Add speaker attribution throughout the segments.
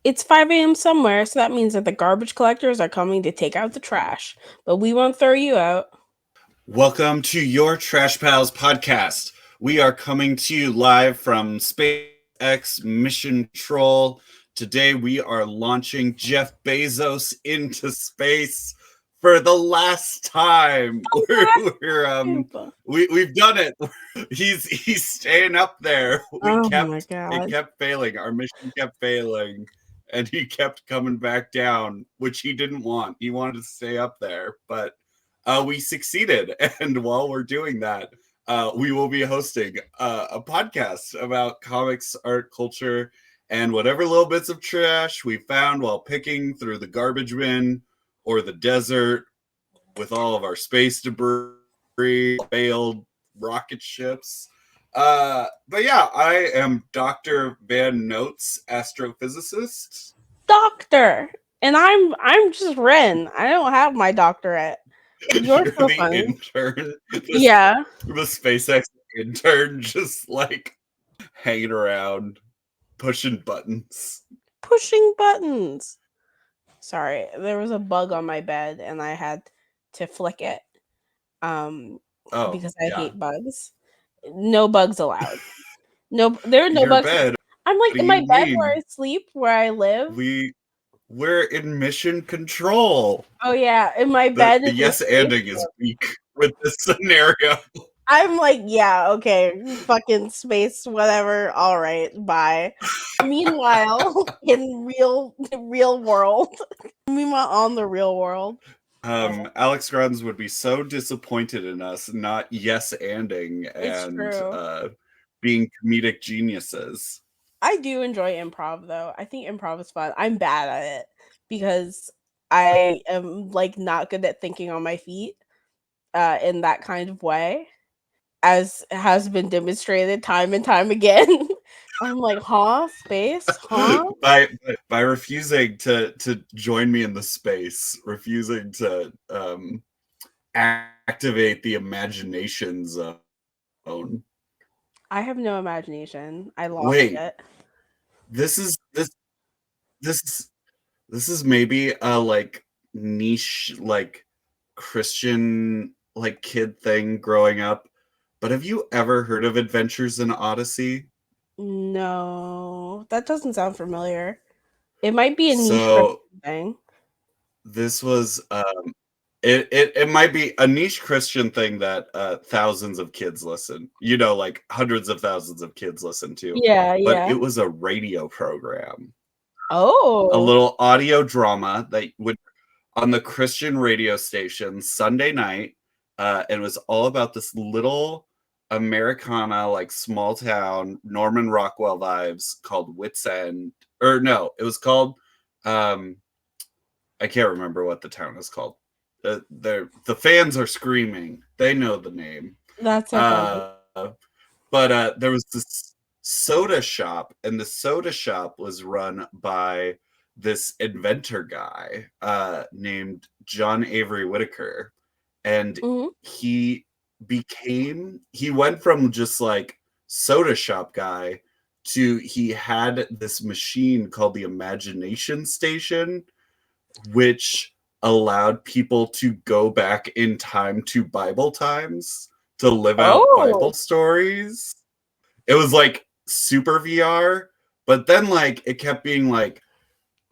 Speaker 1: It's 5 a.m. somewhere, so that means that the garbage collectors are coming to take out the trash. But we won't throw you out.
Speaker 2: Welcome to your Trash Pals podcast. We are coming to you live from SpaceX Mission Control. Today we are launching Jeff Bezos into space for the last time. We've done it. He's staying up there. It kept failing. Our mission kept failing. And he kept coming back down, which he didn't want. He wanted to stay up there, but we succeeded. And while we're doing that, we will be hosting a podcast about comics, art, culture, and whatever little bits of trash we found while picking through the garbage bin or the desert with all of our space debris, failed rocket ships. But yeah, I am Dr. Van Notes, astrophysicist.
Speaker 1: Doctor! And I'm just Wren. I don't have my doctorate.
Speaker 2: You're so the funny. Intern.
Speaker 1: Yeah.
Speaker 2: The SpaceX intern just like hanging around, pushing buttons.
Speaker 1: Sorry, there was a bug on my bed and I had to flick it. Because I hate bugs. No bugs allowed. No, there are no bugs.
Speaker 2: Bed.
Speaker 1: I'm like in my bed where I sleep, where I live.
Speaker 2: We're in mission control.
Speaker 1: Oh yeah, in my bed.
Speaker 2: The yes anding is weak with this scenario.
Speaker 1: I'm like, yeah, okay, fucking space, whatever. All right, bye. Meanwhile, in real world, on the real world,
Speaker 2: Alex Gruns would be so disappointed in us not yes anding and being comedic geniuses.
Speaker 1: I do enjoy improv though. I think improv is fun. I'm bad at it because I am like not good at thinking on my feet in that kind of way, as has been demonstrated time and time again. I'm like, space,
Speaker 2: by refusing to join me in the space, refusing to activate the imagination zone.
Speaker 1: I have no imagination. I lost it.
Speaker 2: This is maybe a like niche like Christian like kid thing growing up. But have you ever heard of Adventures in Odyssey?
Speaker 1: No, that doesn't sound familiar. It might be a niche thing.
Speaker 2: This was it might be a niche Christian thing that thousands of kids listen. You know, like hundreds of thousands of kids listen to.
Speaker 1: Yeah,
Speaker 2: but it was a radio program.
Speaker 1: Oh.
Speaker 2: A little audio drama that would on the Christian radio station Sunday night. It was all about this little Americana, like small town, Norman Rockwell vibes called Wits End. Or no, it was called, I can't remember what the town is called. The fans are screaming. They know the name.
Speaker 1: That's so
Speaker 2: funny. But there was this soda shop, and the soda shop was run by this inventor guy named John Avery Whitaker. And he went from just like soda shop guy to he had this machine called the Imagination Station, which allowed people to go back in time to Bible times to live out Bible stories. It was like super VR, but then like it kept being like,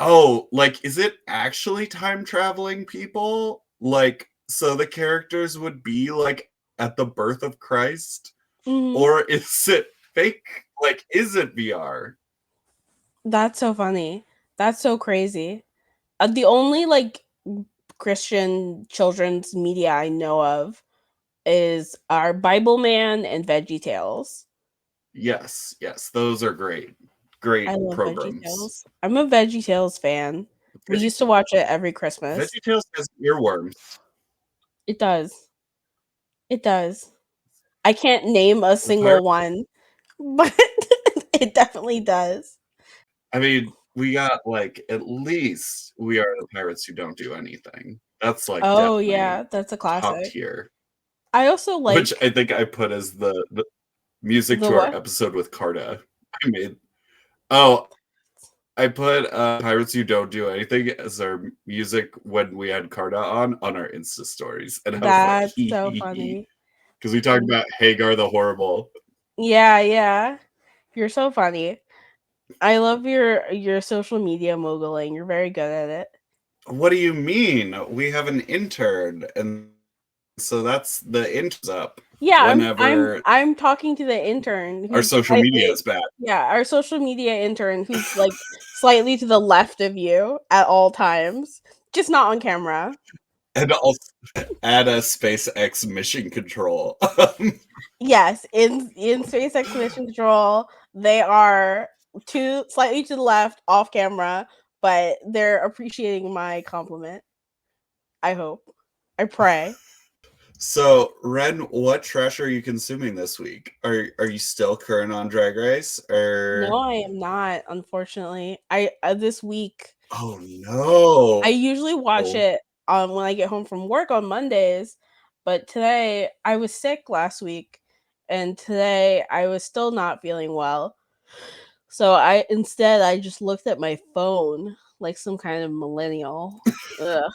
Speaker 2: oh, like, is it actually time traveling people? Like, so the characters would be like at the birth of Christ? Or is it fake? Like, is it VR?
Speaker 1: That's so funny. That's so crazy. The only like Christian children's media I know of is our Bible Man and Veggie Tales.
Speaker 2: Yes, those are great. Great programs.
Speaker 1: VeggieTales. I'm a Veggie Tales fan. We used to watch it every Christmas.
Speaker 2: Veggie Tales has earworms.
Speaker 1: It does. I can't name a single one, but it definitely does.
Speaker 2: I mean, we got like at least We Are the Pirates Who Don't Do Anything. That's like
Speaker 1: Oh
Speaker 2: definitely
Speaker 1: yeah, that's a
Speaker 2: top
Speaker 1: classic.
Speaker 2: tier.
Speaker 1: I also
Speaker 2: Which
Speaker 1: like
Speaker 2: I think I put as the music
Speaker 1: the
Speaker 2: to our
Speaker 1: what?
Speaker 2: episode with Carta. I made oh, I put Pirates You Don't Do Anything as our music when we had Carta on our Insta stories. And I was like,
Speaker 1: That's
Speaker 2: hee
Speaker 1: so
Speaker 2: hee hee.
Speaker 1: funny.
Speaker 2: Because we talked about Hagar the Horrible.
Speaker 1: Yeah, yeah. You're so funny. I love your social media moguling. You're very good at it.
Speaker 2: What do you mean? We have an intern, and so that's the intern's up
Speaker 1: Yeah,
Speaker 2: whenever
Speaker 1: I'm talking to the intern
Speaker 2: our
Speaker 1: who's
Speaker 2: social media
Speaker 1: slightly,
Speaker 2: is bad.
Speaker 1: yeah, our social media intern who's like slightly to the left of you at all times, just not on camera.
Speaker 2: And also add a SpaceX mission control.
Speaker 1: Yes, in SpaceX Mission Control, they are to slightly to the left off camera, but they're appreciating my compliment. I hope. I pray.
Speaker 2: So, Ren, what trash are you consuming this week? Are you still current on Drag Race,
Speaker 1: No,
Speaker 2: or
Speaker 1: I am not, unfortunately. I this week
Speaker 2: oh
Speaker 1: I
Speaker 2: no?
Speaker 1: usually watch it when I get home from work on Mondays, but today I was sick last week and today I was still not feeling well. So I just looked at my phone like some kind of millennial. Ugh.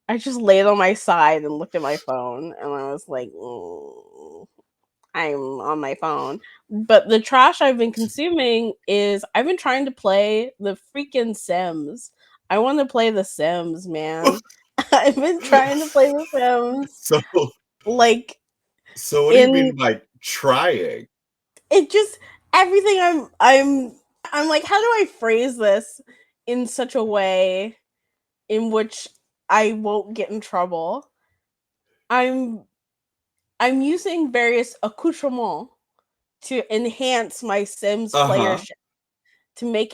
Speaker 1: I just laid on my side and looked at my phone and I was like, I'm on my phone. But the trash I've been consuming is I've been trying to play the freaking Sims. I want to play the Sims, man. I've been trying to play the Sims.
Speaker 2: So,
Speaker 1: Like
Speaker 2: so what do you
Speaker 1: in
Speaker 2: mean by trying?
Speaker 1: it just everything I'm like, how do I phrase this in such a way in which I won't get in trouble? I'm I'm using various accoutrements to enhance my Sims
Speaker 2: Uh huh.
Speaker 1: playership to make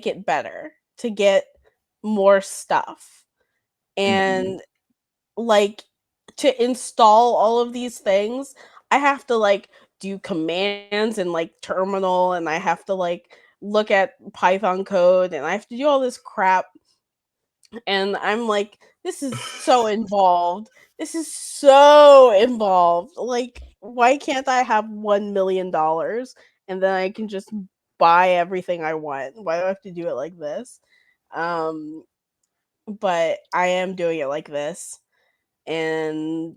Speaker 1: it better, to get more stuff.
Speaker 2: Hmm.
Speaker 1: And like to install all of these things, I have to like do commands and like terminal and I have to like look at Python code and I have to do all this crap and I'm like, this is so involved. This is so involved. Like, why can't I have $1 million and then I can just buy everything I want? Why do I have to do it like this? Um, but I am doing it like this, and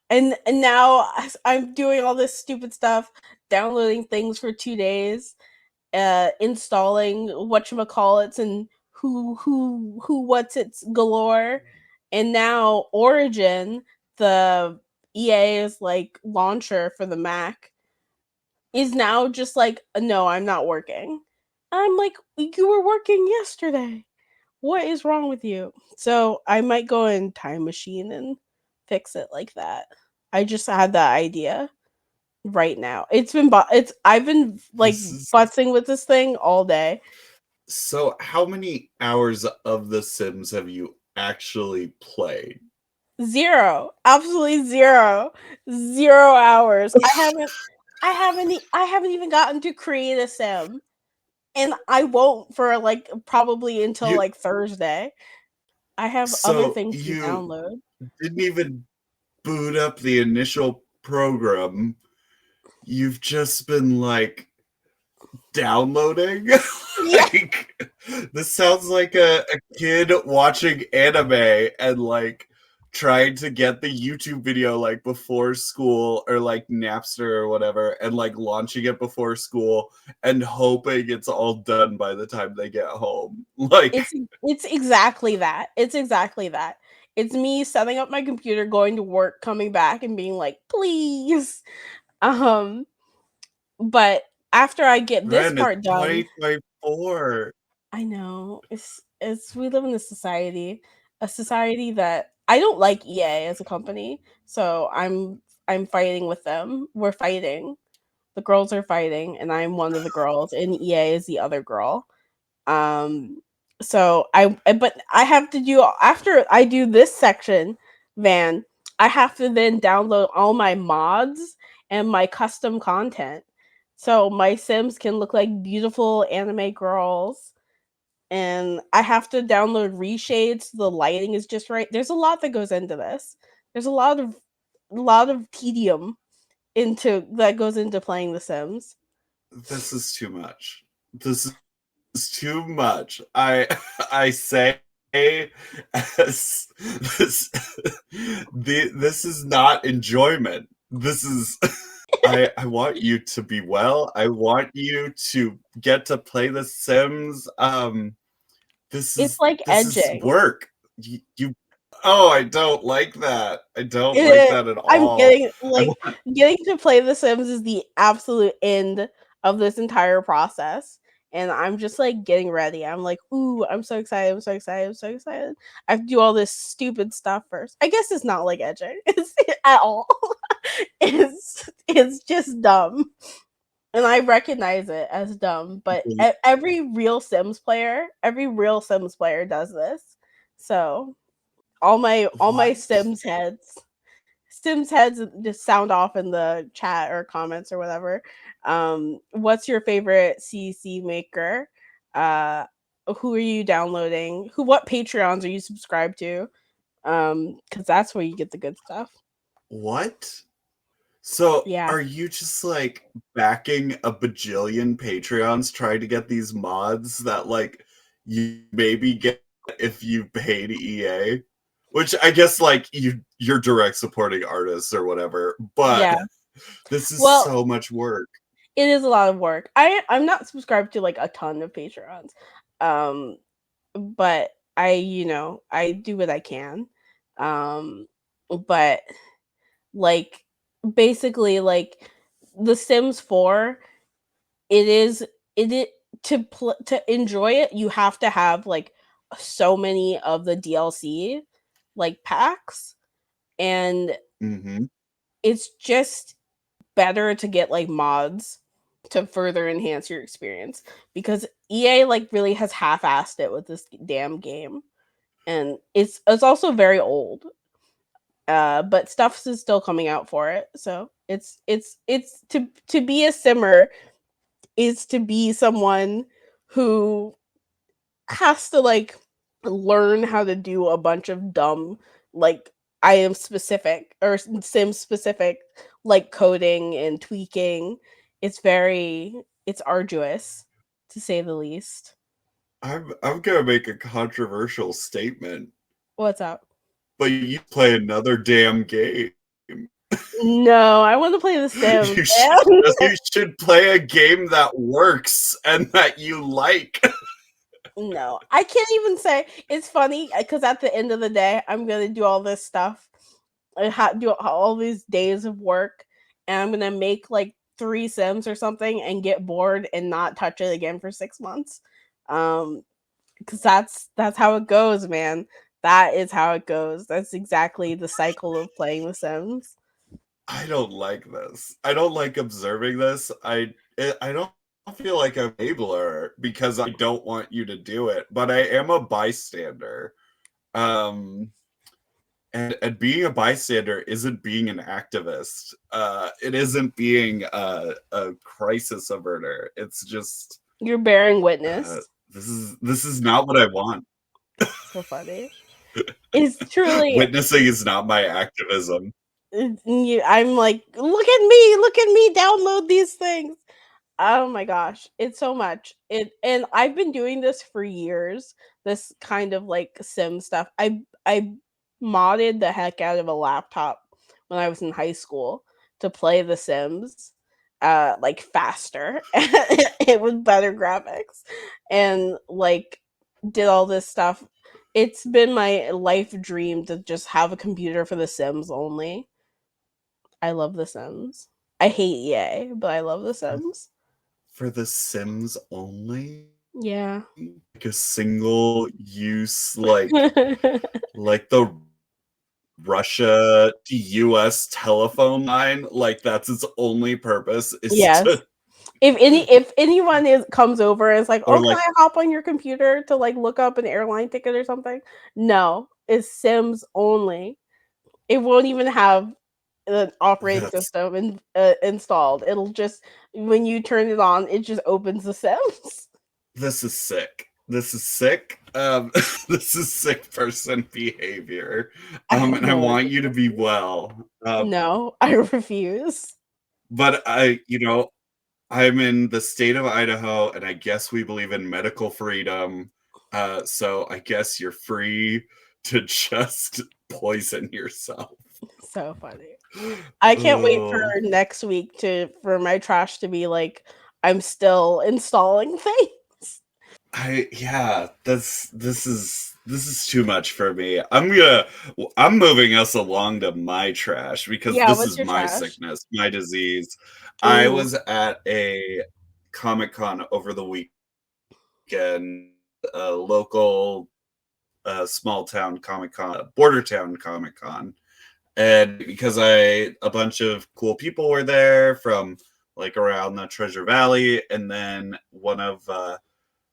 Speaker 1: and now I'm doing all this stupid stuff, downloading things for 2 days, installing whatchamacallits and who what's its galore. And now Origin, the EA's like launcher for the Mac, is now just like, no, I'm not working. I'm like, you were working yesterday. What is wrong with you? So I might go in time machine and fix it like that. I just had that idea right now. It's I've been like
Speaker 2: This is
Speaker 1: futzing with this thing all day.
Speaker 2: so. How many hours of The Sims have you actually played?
Speaker 1: Zero. Absolutely zero. 0 hours. I haven't even gotten to create a sim. And I won't for like probably until
Speaker 2: You
Speaker 1: like Thursday. I have other
Speaker 2: so
Speaker 1: things to
Speaker 2: you
Speaker 1: download.
Speaker 2: didn't even boot up the initial program. You've just been like downloading.
Speaker 1: Yeah,
Speaker 2: Like this sounds like a kid watching anime and like trying to get the YouTube video like before school or like Napster or whatever and like launching it before school and hoping it's all done by the time they get home. Like
Speaker 1: it's exactly that. It's exactly that. It's me setting up my computer, going to work, coming back and being like, "Please." Um but after I get this
Speaker 2: Ren, it's
Speaker 1: part done,
Speaker 2: 2024.
Speaker 1: I know it's we live in a society that I don't like EA as a company, so I'm fighting with them. We're fighting. The girls are fighting, and I'm one of the girls, and EA is the other girl. Um, so but I have to do after I do this section, Van. I have to then download all my mods and my custom content, so my Sims can look like beautiful anime girls and I have to download reshades so the lighting is just right. There's a lot that goes into this. There's a lot of tedium into that goes into playing The Sims.
Speaker 2: This is too much. This is too much. I say as this is not enjoyment. This is I want you to be well. I want you to get to play The Sims. This
Speaker 1: It's
Speaker 2: is
Speaker 1: like
Speaker 2: this is
Speaker 1: edging.
Speaker 2: work. You oh, I don't like that. I don't like
Speaker 1: It,
Speaker 2: that at
Speaker 1: I'm
Speaker 2: all. I want
Speaker 1: getting to play The Sims is the absolute end of this entire process. And I'm just like getting ready. I'm like, ooh, I'm so excited. I'm so excited. I'm so excited. I have to do all this stupid stuff first. I guess it's not like edging it's, at all. It's just dumb. And I recognize it as dumb, but every real Sims player does this. So all my
Speaker 2: what?
Speaker 1: Sims heads just sound off in the chat or comments or whatever. What's your favorite CC maker? Uh, who are you downloading? What Patreons are you subscribed to? Because that's where you get the good stuff.
Speaker 2: What? So
Speaker 1: Yeah,
Speaker 2: are you just like backing a bajillion Patreons trying to get these mods that like you maybe get if you paid EA? Which I guess like you're direct supporting artists or whatever, but
Speaker 1: yeah.
Speaker 2: this is
Speaker 1: Well,
Speaker 2: so much work.
Speaker 1: it is a lot of work. I'm not subscribed to like a ton of Patreons, um, but I do what I can, um, but like basically like The Sims 4, it to enjoy it you have to have like so many of the DLC like packs, and
Speaker 2: Hmm.
Speaker 1: it's just better to get like mods to further enhance your experience because EA like really has half-assed it with this damn game, and it's also very old. But stuff is still coming out for it, so it's to be a simmer is to be someone who has to like learn how to do a bunch of dumb like I am specific or sim specific like coding and tweaking. It's arduous to say the least.
Speaker 2: I'm gonna make a controversial statement,
Speaker 1: What's up?
Speaker 2: but you play another damn game.
Speaker 1: No, I want to play The Sims,
Speaker 2: You should
Speaker 1: man.
Speaker 2: you should play a game that works and that you like.
Speaker 1: No, I can't even say. It's funny because at the end of the day, I'm gonna do all this stuff, do all these days of work, and I'm gonna make like 3 Sims or something and get bored and not touch it again for 6 months. Because that's how it goes, man. That is how it goes. That's exactly the cycle of playing The Sims.
Speaker 2: I don't like this. I don't like observing this. I don't feel like I'm an enabler because I don't want you to do it, but I am a bystander. Um, and being a bystander isn't being an activist. It isn't being a crisis averter. It's just
Speaker 1: You're bearing witness.
Speaker 2: this is not what I want.
Speaker 1: So funny. It's truly
Speaker 2: Witnessing is not my activism.
Speaker 1: I'm like, look at me, download these things. Oh my gosh, it's so much. And I've been doing this for years. This kind of like sim stuff. I modded the heck out of a laptop when I was in high school to play The Sims like faster it with better graphics and like did all this stuff. It's been my life dream to just have a computer for The Sims only. I love The Sims. I hate EA, but I love The Sims.
Speaker 2: For The Sims only?
Speaker 1: Yeah.
Speaker 2: Like a single use like the Russia to US telephone line, like that's its only purpose is
Speaker 1: Yes.
Speaker 2: to
Speaker 1: If anyone is comes over and is like,
Speaker 2: or
Speaker 1: "Oh, can
Speaker 2: like
Speaker 1: I hop on your computer to like look up an airline ticket or something?" No, it's Sims only. It won't even have an operating
Speaker 2: that's
Speaker 1: system installed. It'll just when you turn it on, it just opens the Sims.
Speaker 2: this is sick. this is sick. This is sick person behavior.
Speaker 1: I have
Speaker 2: And I
Speaker 1: no
Speaker 2: want
Speaker 1: idea.
Speaker 2: you to be well.
Speaker 1: No, I refuse.
Speaker 2: But I'm in the state of Idaho, and I guess we believe in medical freedom. So I guess you're free to just poison yourself.
Speaker 1: So funny. I can't wait for
Speaker 2: Oh,
Speaker 1: next week for my trash to be like I'm still installing things.
Speaker 2: yeah, this is too much for me. I'm moving us along to my trash because
Speaker 1: Yeah,
Speaker 2: this
Speaker 1: what's
Speaker 2: is
Speaker 1: your
Speaker 2: my
Speaker 1: trash?
Speaker 2: sickness, my disease. I
Speaker 1: Ooh,
Speaker 2: was at a Comic Con over the weekend, a local small town Comic Con, border town Comic Con, and because a bunch of cool people were there from like around the Treasure Valley, and then one of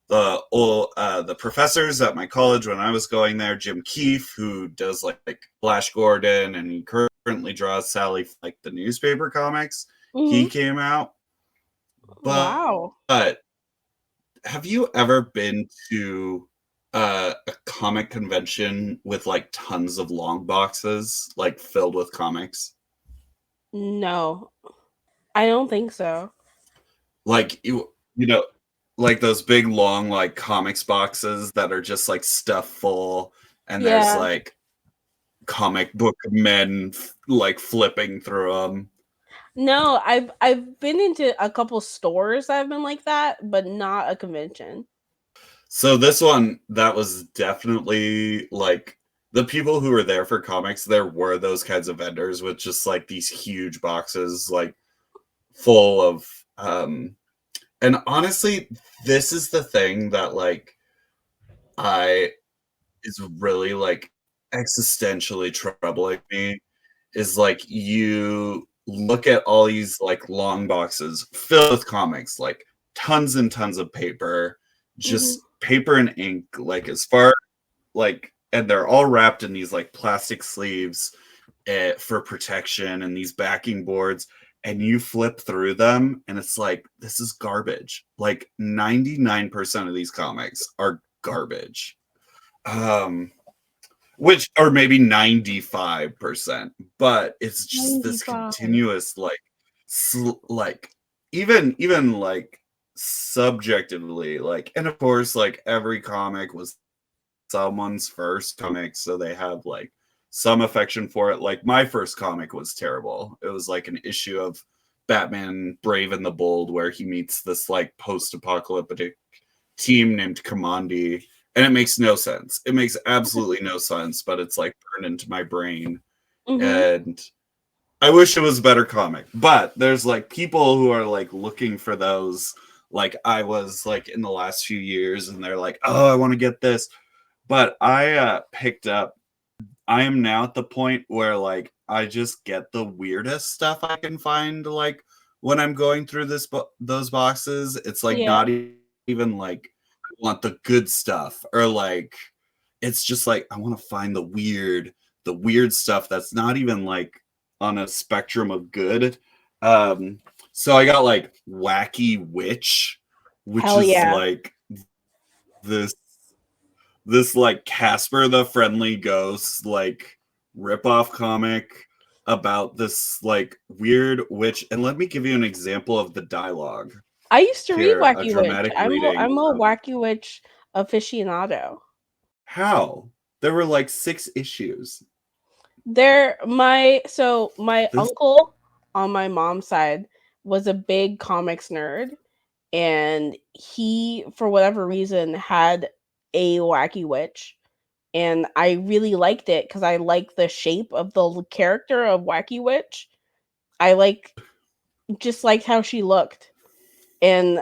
Speaker 2: the professors at my college when I was going there, Jim Keefe, who does like Flash Gordon, and he currently draws Sally like the newspaper comics.
Speaker 1: mhm.
Speaker 2: He came out,
Speaker 1: Wow.
Speaker 2: but have you ever been to a comic convention with like tons of long boxes, like filled with comics?
Speaker 1: No, I don't think so.
Speaker 2: Like you know, like those big long like comics boxes that are just like stuff full, and there's
Speaker 1: Yeah.
Speaker 2: like comic book men like flipping through them.
Speaker 1: No, I've been into a couple stores that have been like that, but not a convention.
Speaker 2: So this one, that was definitely like the people who were there for comics. There were those kinds of vendors with just like these huge boxes, like full of. And honestly, this is the thing that like I is really like existentially troubling me is like you look at all these like long boxes filled with comics, like tons and tons of paper,
Speaker 1: Mhm.
Speaker 2: just paper and ink, like as far like, and they're all wrapped in these like plastic sleeves for protection and these backing boards. And you flip through them, and it's like, this is garbage. Like 99% of these comics are garbage. Um, which or maybe 95%, but it's just this
Speaker 1: 95.
Speaker 2: continuous like like even like subjectively, like, and of course like every comic was someone's first comic, so they have like some affection for it. Like my first comic was terrible. It was like an issue of Batman Brave and the Bold where he meets this like post-apocalyptic team named Commandi, and it makes no sense. It makes absolutely no sense, but it's like burned into my brain.
Speaker 1: Mhm.
Speaker 2: And I wish it was a better comic, but there's like people who are like looking for those, like I was like in the last few years, and they're like, oh, I want to get this. But I picked up, I am now at the point where like I just get the weirdest stuff I can find, like when I'm going through those boxes. It's like
Speaker 1: Yeah.
Speaker 2: not even like I want the good stuff, or like it's just like I want to find the weird stuff that's not even like on a spectrum of good. Um so I got like Wacky Witch, which
Speaker 1: Hell
Speaker 2: is
Speaker 1: yeah.
Speaker 2: like this like Casper the Friendly Ghost like ripoff comic about this like weird witch. And let me give you an example of the dialogue.
Speaker 1: I used to read
Speaker 2: Here, a
Speaker 1: Wacky Witch.
Speaker 2: dramatic
Speaker 1: I'm a,
Speaker 2: reading
Speaker 1: I'm a
Speaker 2: of
Speaker 1: Wacky Witch aficionado.
Speaker 2: how there were like 6 issues.
Speaker 1: My
Speaker 2: This
Speaker 1: uncle on my mom's side was a big comics nerd, and he for whatever reason had a Wacky Witch, and I really liked it because I like the shape of the character of Wacky Witch. I just liked how she looked, and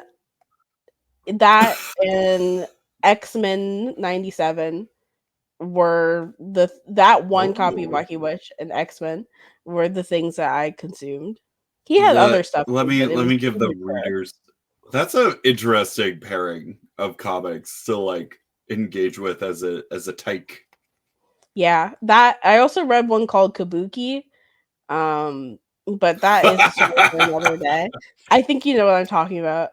Speaker 1: that and X-Men 97 were that one copy of
Speaker 2: oh,
Speaker 1: Wacky Witch and X-Men were the things that I consumed. He had other stuff too, but it
Speaker 2: let
Speaker 1: was
Speaker 2: me give the
Speaker 1: really rare.
Speaker 2: readers, that's an interesting pairing of comics to like engage with as a tyke.
Speaker 1: Yeah, that I also read one called Kabuki, but that is a story for another day. I think you know what I'm talking about.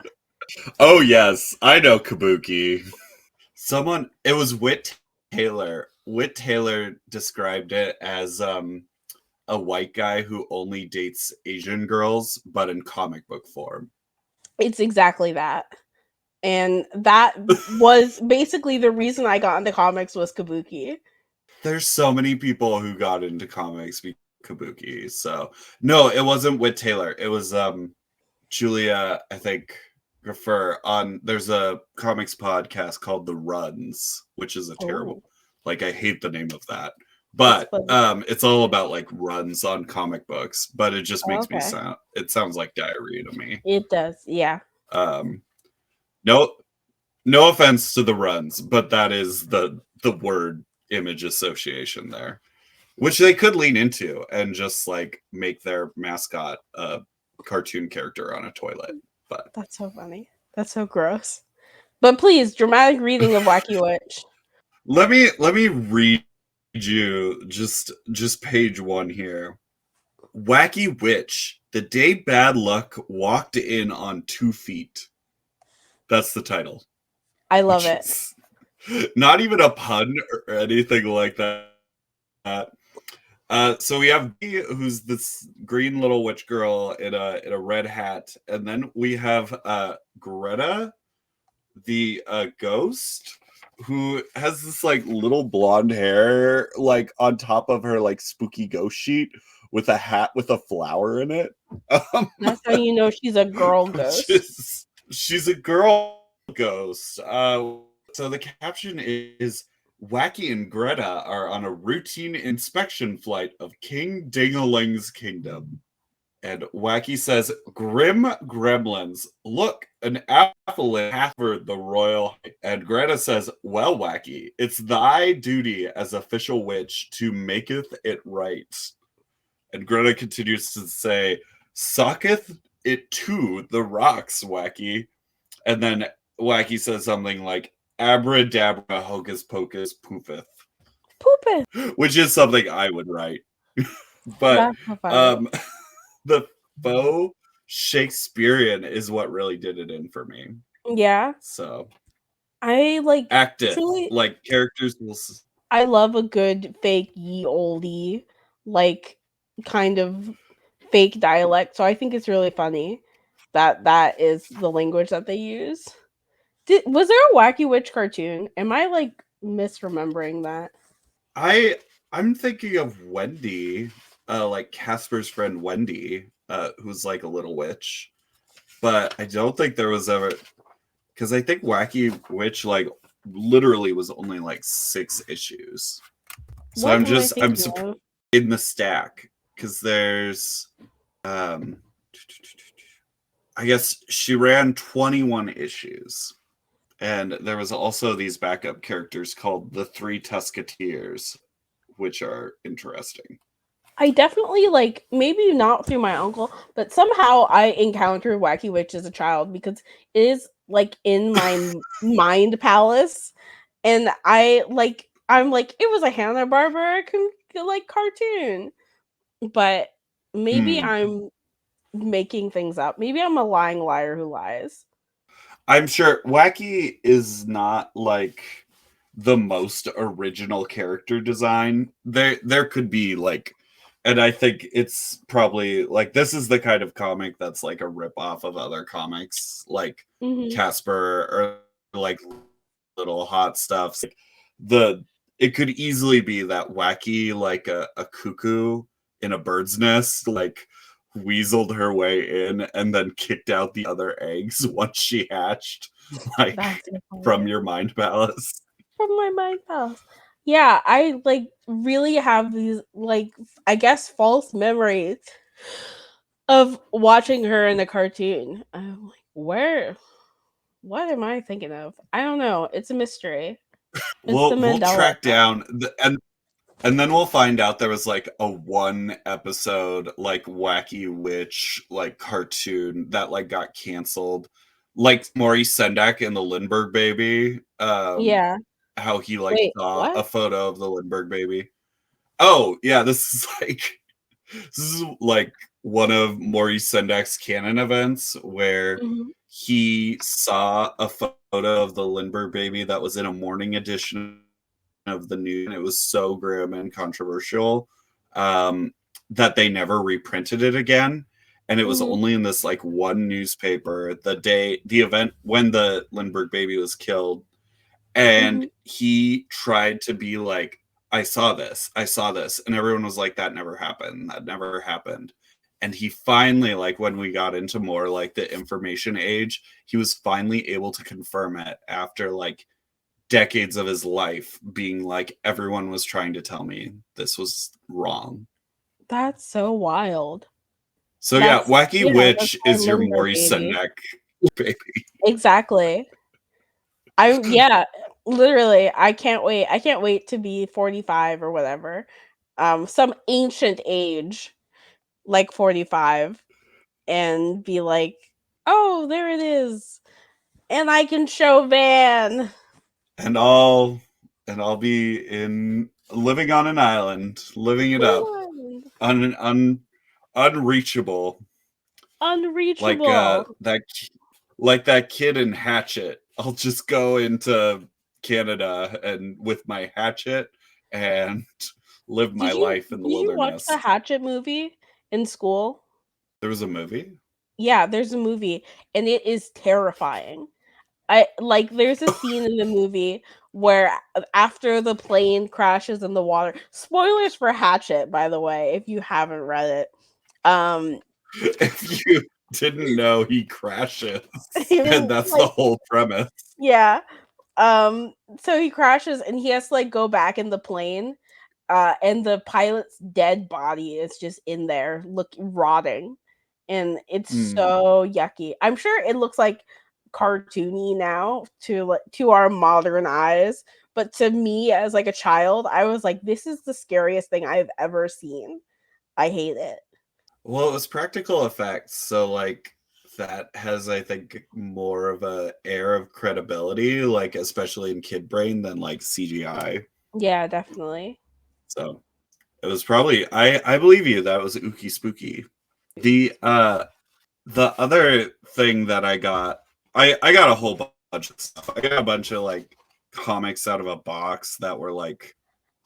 Speaker 2: Oh yes, I know Kabuki. It was Whit Taylor. Whit Taylor described it as a white guy who only dates Asian girls, but in comic book form.
Speaker 1: It's exactly that. And that was basically the reason I got into comics was Kabuki.
Speaker 2: There's so many people who got into comics because of Kabuki. So no, it wasn't Whit Taylor. It was Julia, I think, refer on. There's a comics podcast called The Runs, which is a terrible.
Speaker 1: Oh,
Speaker 2: Like I hate the name of that,
Speaker 1: that's
Speaker 2: but
Speaker 1: funny.
Speaker 2: it's all about like runs on comic books. But it just
Speaker 1: Oh,
Speaker 2: makes me
Speaker 1: okay.
Speaker 2: sound. It sounds like diarrhea to me.
Speaker 1: It does. Yeah.
Speaker 2: Um, no, no offense to the runs, but that is the word image association there, which they could lean into and just like make their mascot a cartoon character on a toilet. But
Speaker 1: That's so funny. That's so gross. But please, dramatic reading of Wacky Witch.
Speaker 2: let me read you just page one here. Wacky Witch. The day bad luck walked in on 2 feet. That's the title,
Speaker 1: I love
Speaker 2: which
Speaker 1: it.
Speaker 2: is not even a pun or anything like that. So we have B, who's this green little witch girl in a red hat, and then we have Greta, the ghost, who has this like little blonde hair like on top of her like spooky ghost sheet with a hat with a flower in it. Um,
Speaker 1: That's how you know she's a girl
Speaker 2: which
Speaker 1: ghost.
Speaker 2: is she's a girl ghost. So the caption is Wacky and Greta are on a routine inspection flight of King Dingaling's kingdom. And Wacky says, Grim gremlins, look, an apple half for the royal. And Greta says, well, Wacky, it's thy duty as official witch to maketh it right. And Greta continues to say, socketh it to the rocks, Wacky. And then Wacky says something like, abracadabra, hocus pocus, poofeth,
Speaker 1: Pooping.
Speaker 2: which is something I would write. But
Speaker 1: That's so funny.
Speaker 2: um, the faux Shakespearean is what really did it in for me.
Speaker 1: Yeah.
Speaker 2: So
Speaker 1: I like
Speaker 2: active,
Speaker 1: truly
Speaker 2: like characters will.
Speaker 1: I love a good fake ye olde like kind of fake dialect. So I think it's really funny that that is the language that they use. Was there a Wacky Witch cartoon? Am I like misremembering that?
Speaker 2: I'm thinking of Wendy, like Casper's friend Wendy, who's like a little witch. But I don't think there was ever because I think Wacky Witch like literally was only like 6 issues. So
Speaker 1: What am I
Speaker 2: I'm
Speaker 1: thinking
Speaker 2: surprised
Speaker 1: of?
Speaker 2: in the stack because there's um I guess she ran 21 issues. And there was also these backup characters called the Three Tusketeers, which are interesting.
Speaker 1: I definitely like maybe not through my uncle, but somehow I encountered Wacky Witch as a child because it is like in my mind palace, and I'm like it was a Hanna Barbera like cartoon, but maybe
Speaker 2: Hmm.
Speaker 1: I'm making things up. Maybe I'm a lying liar who lies.
Speaker 2: I'm sure Wacky is not like the most original character design. There could be like and I think it's probably like this is the kind of comic that's like a rip off of other comics like
Speaker 1: Hmm.
Speaker 2: Casper or like little hot stuffs. Like the it could easily be that Wacky like a cuckoo in a bird's nest like weaseled her way in and then kicked out the other eggs once she hatched like
Speaker 1: That's so
Speaker 2: from
Speaker 1: funny.
Speaker 2: your mind palace.
Speaker 1: From my mind palace. Yeah, I like really have these like I guess false memories of watching her in the cartoon. I'm like, where? What am I thinking of? I don't know. It's a mystery. It's the
Speaker 2: We'll
Speaker 1: Mandela
Speaker 2: track
Speaker 1: effect.
Speaker 2: down and then we'll find out there was like a 1 episode like Wacky Witch like cartoon that like got canceled. Like Maurice Sendak and the Lindbergh baby.
Speaker 1: Yeah.
Speaker 2: How he like
Speaker 1: Wait,
Speaker 2: saw
Speaker 1: what?
Speaker 2: a photo of the Lindbergh baby. Oh, yeah, this is like one of Maurice Sendak's canon events where
Speaker 1: Mhm.
Speaker 2: he saw a photo of the Lindbergh baby that was in a morning edition of the news, and it was so grim and controversial that they never reprinted it again. And it was
Speaker 1: Mhm.
Speaker 2: only in this like one newspaper the event when the Lindbergh baby was killed. And
Speaker 1: Mhm.
Speaker 2: he tried to be like, I saw this, and everyone was like, that never happened, and he finally, like, when we got into more like the information age, he was finally able to confirm it after like decades of his life being like, everyone was trying to tell me this was wrong.
Speaker 1: That's so wild.
Speaker 2: So yeah, Wacky
Speaker 1: That's
Speaker 2: Witch
Speaker 1: my
Speaker 2: is your
Speaker 1: Limber
Speaker 2: Maury
Speaker 1: baby.
Speaker 2: Sendak baby.
Speaker 1: Exactly. Literally, I can't wait to be 45 or whatever. Some ancient age, like 45, and be like, "Oh, there it is." And I can show Van.
Speaker 2: and I'll be in living on an island, living it up,
Speaker 1: Finland.
Speaker 2: unreachable, like
Speaker 1: Unreachable.
Speaker 2: like that kid in Hatchet. I'll just go into Canada and with my hatchet and live my life in the
Speaker 1: Did you watch the
Speaker 2: wilderness.
Speaker 1: Hatchet movie in school?
Speaker 2: There was a movie.
Speaker 1: Yeah, there's a movie and it is terrifying. I like there's a scene in the movie where after the plane crashes in the water. Spoilers for Hatchet, by the way, if you haven't read it. Um
Speaker 2: If you didn't know, he crashes, and
Speaker 1: even
Speaker 2: that's the
Speaker 1: like
Speaker 2: whole premise.
Speaker 1: yeah. So he crashes and he has to like go back in the plane. And the pilot's dead body is just in there rotting. And it's
Speaker 2: Mm.
Speaker 1: so yucky. I'm sure it looks like cartoony now to our modern eyes, but to me as like a child, I was like, this is the scariest thing I've ever seen. I hate it.
Speaker 2: Well, it was practical effects, so like that has, I think, more of a air of credibility, like especially in kid brain than like CGI.
Speaker 1: Yeah, definitely.
Speaker 2: So it was probably I believe you, that was ooky spooky. The other thing that I got a whole bunch of stuff. I got a bunch of like comics out of a box that were like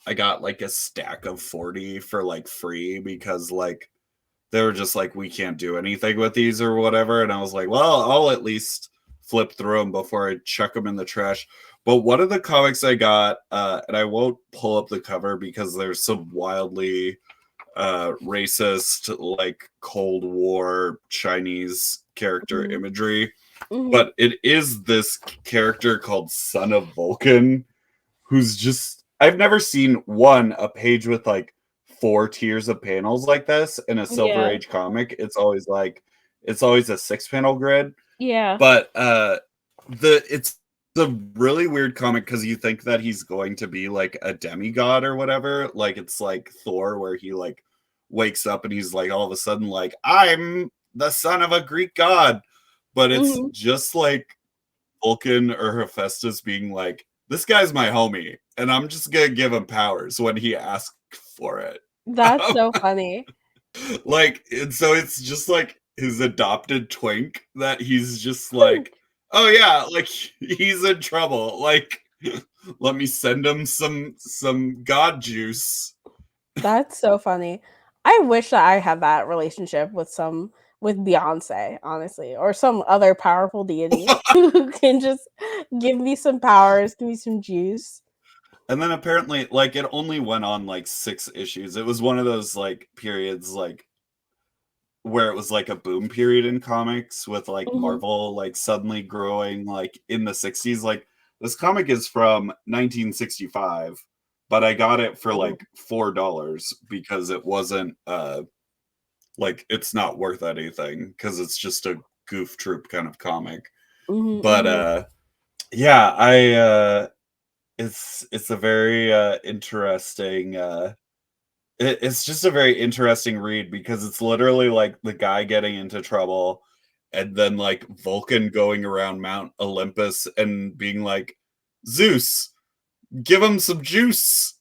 Speaker 2: I got like a stack of 40 for like free because like they were just like, we can't do anything with these or whatever. And I was like, well, I'll at least flip through them before I chuck them in the trash. But one of the comics I got, and I won't pull up the cover because there's some wildly racist, like Cold War Chinese character
Speaker 1: Mhm.
Speaker 2: imagery.
Speaker 1: Mhm.
Speaker 2: But it is this character called Son of Vulcan, who's just, I've never seen a page with like 4 tiers of panels like this in a Silver
Speaker 1: Yeah.
Speaker 2: Age comic. It's always a 6 panel grid.
Speaker 1: Yeah.
Speaker 2: But it's a really weird comic because you think that he's going to be like a demigod or whatever. Like it's like Thor, where he like wakes up and he's like all of a sudden like, I'm the son of a Greek god. But it's
Speaker 1: Mhm.
Speaker 2: just like Vulcan or Hephaestus being like, this guy's my homie, and I'm just gonna give him powers when he asks for it.
Speaker 1: That's so funny.
Speaker 2: Like, and so it's just like his adopted twink that he's just like, oh yeah, like he's in trouble. Like, let me send him some god juice.
Speaker 1: That's so funny. I wish that I had that relationship with Beyonce, honestly, or some other powerful deity who can just give me some powers, give me some juice.
Speaker 2: And then apparently, like, it only went on like 6 issues. It was one of those like periods, like where it was like a boom period in comics with like
Speaker 1: Mhm.
Speaker 2: Marvel like suddenly growing like in the 60s. Like this comic is from 1965, but I got it for
Speaker 1: Ooh.
Speaker 2: like $4 because it wasn't like it's not worth anything because it's just a goof troop kind of comic.
Speaker 1: Mhm,
Speaker 2: But
Speaker 1: mhm.
Speaker 2: yeah, I it's a very interesting it's just a very interesting read because it's literally like the guy getting into trouble and then like Vulcan going around Mount Olympus and being like, Zeus, give him some juice.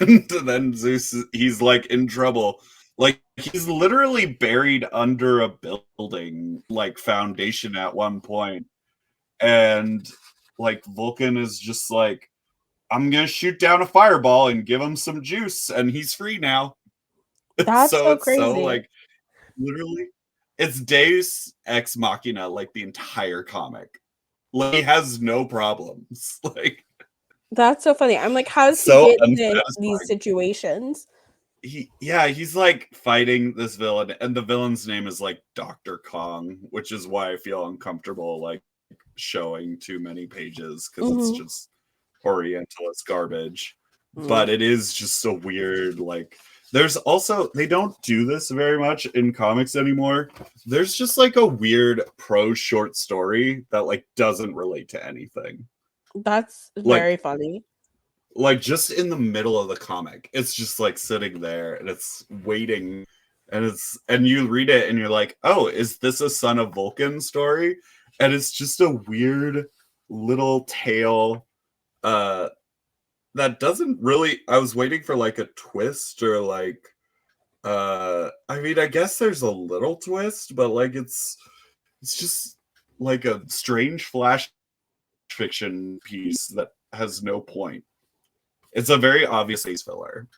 Speaker 2: And then Zeus, he's like in trouble. Like, he's literally buried under a building, like, foundation at one point, and, like, Vulcan is just like, "I'm gonna shoot down a fireball and give him some juice, and he's free now."
Speaker 1: That's
Speaker 2: So
Speaker 1: so
Speaker 2: it's so,
Speaker 1: crazy.
Speaker 2: like, literally it's Deus Ex Machina, like, the entire comic. Like, he has no problems, like,
Speaker 1: That's so funny. I'm like, how does he
Speaker 2: so
Speaker 1: get into these
Speaker 2: unsatisfying.
Speaker 1: situations?
Speaker 2: He's like fighting this villain, and the villain's name is like Dr. Kong, which is why I feel uncomfortable like showing too many pages because it's
Speaker 1: Hmm.
Speaker 2: just Orientalist garbage.
Speaker 1: Mm.
Speaker 2: But it is just a weird like there's also they don't do this very much in comics anymore. There's just like a weird prose short story that like doesn't relate to anything.
Speaker 1: That's
Speaker 2: Like
Speaker 1: very funny.
Speaker 2: just in the middle of the comic it's just like sitting there and it's waiting and you read it and you're like, oh, is this a Son of Vulcan story? And it's just a weird little tale uh that doesn't really I was waiting for like a twist or like I mean I guess there's a little twist but like it's just like a strange flash fiction piece that has no point. It's a very obvious space filler.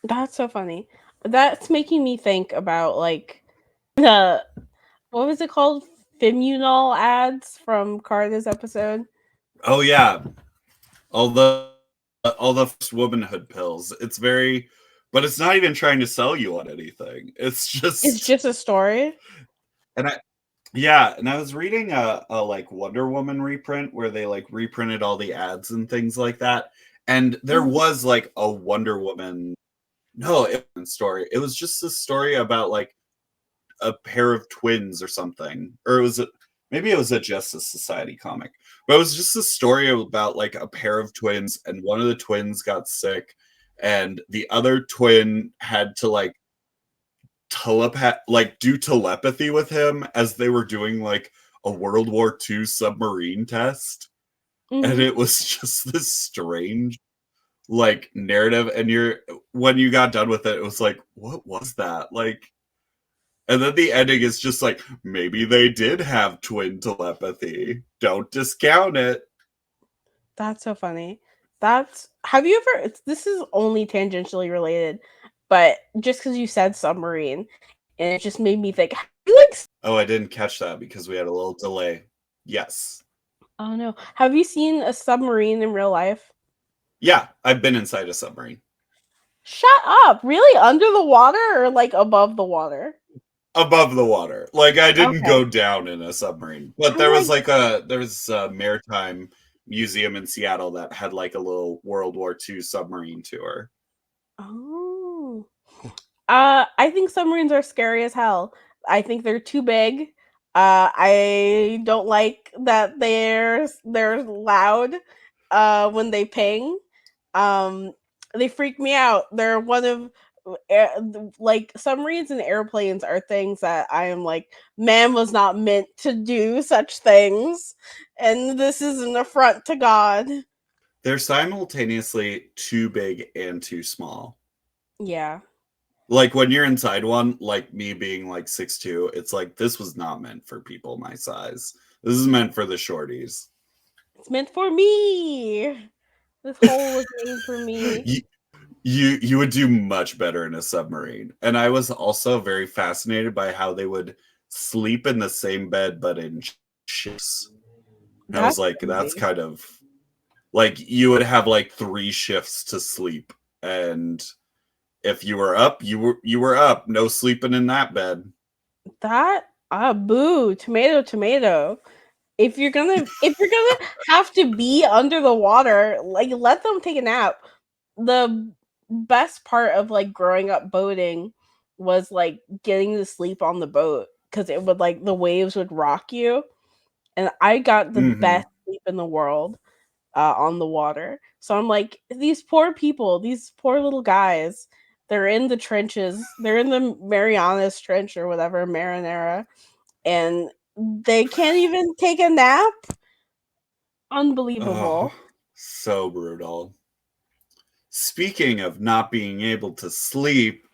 Speaker 1: That's so funny. That's making me think about like the what was it called? Fimunol ads from Carter's episode.
Speaker 2: Oh yeah, all the first womanhood pills. It's very, but it's not even trying to sell you on anything. It's
Speaker 1: It's
Speaker 2: just,
Speaker 1: just a story.
Speaker 2: and I yeah, and I was reading a like Wonder Woman reprint where they like reprinted all the ads and things like that, and there
Speaker 1: Mhm.
Speaker 2: was like a Wonder Woman. No, it wasn't a story. It was just a story about like a pair of twins or something, or maybe it was a Justice Society comic, but it was just a story about like a pair of twins, and one of the twins got sick, and the other twin had to like do telepathy with him as they were doing like a World War II submarine test, and
Speaker 1: Mhm.
Speaker 2: it was just this strange like narrative, and you're when you got done with it, it was like, what was that like? And then the ending is just like, maybe they did have twin telepathy. Don't discount it.
Speaker 1: That's so funny. That's have you ever this is only tangentially related, but just because you said submarine, and it just made me think, have you like
Speaker 2: Oh, I didn't catch that because we had a little delay. Yes.
Speaker 1: oh no. Have you seen a submarine in real life?
Speaker 2: Yeah, I've been inside a submarine.
Speaker 1: Shut up. Really? Under the water or like above the water?
Speaker 2: Above the water. Like I didn't
Speaker 1: Okay.
Speaker 2: go down in a submarine. But
Speaker 1: I'm like,
Speaker 2: there was a maritime museum in Seattle that had like a little World War II submarine tour.
Speaker 1: oh. I think submarines are scary as hell. I think they're too big. I don't like that they're loud when they ping. Um they freak me out. They're one of like submarines and airplanes are things that I am like man was not meant to do such things and this is an affront to God.
Speaker 2: They're simultaneously too big and too small.
Speaker 1: Yeah.
Speaker 2: Like when you're inside one, like me being like 6'2", it's like this was not meant for people my size. This is meant for the shorties.
Speaker 1: It's meant for me. This hole was made for me.
Speaker 2: you, you would do much better in a submarine. And I was also very fascinated by how they would sleep in the same bed but in shifts. And I was
Speaker 1: That's
Speaker 2: like, that's
Speaker 1: crazy.
Speaker 2: kind of like you would have like 3 shifts to sleep, and if you were up, you were up. No sleeping in that bed.
Speaker 1: That boo, tomato, tomato. If you're gonna have to be under the water, like let them take a nap. The best part of like growing up boating was like getting to sleep on the boat because it would like the waves would rock you, and I got the
Speaker 2: Hmm.
Speaker 1: best sleep in the world on the water. So I'm like, these poor people, these poor little guys, they're in the trenches, they're in the Marianas Trench or whatever, Marinara, and they can't even take a nap.
Speaker 2: Oh,
Speaker 1: Unbelievable.
Speaker 2: so brutal. Speaking of not being able to sleep,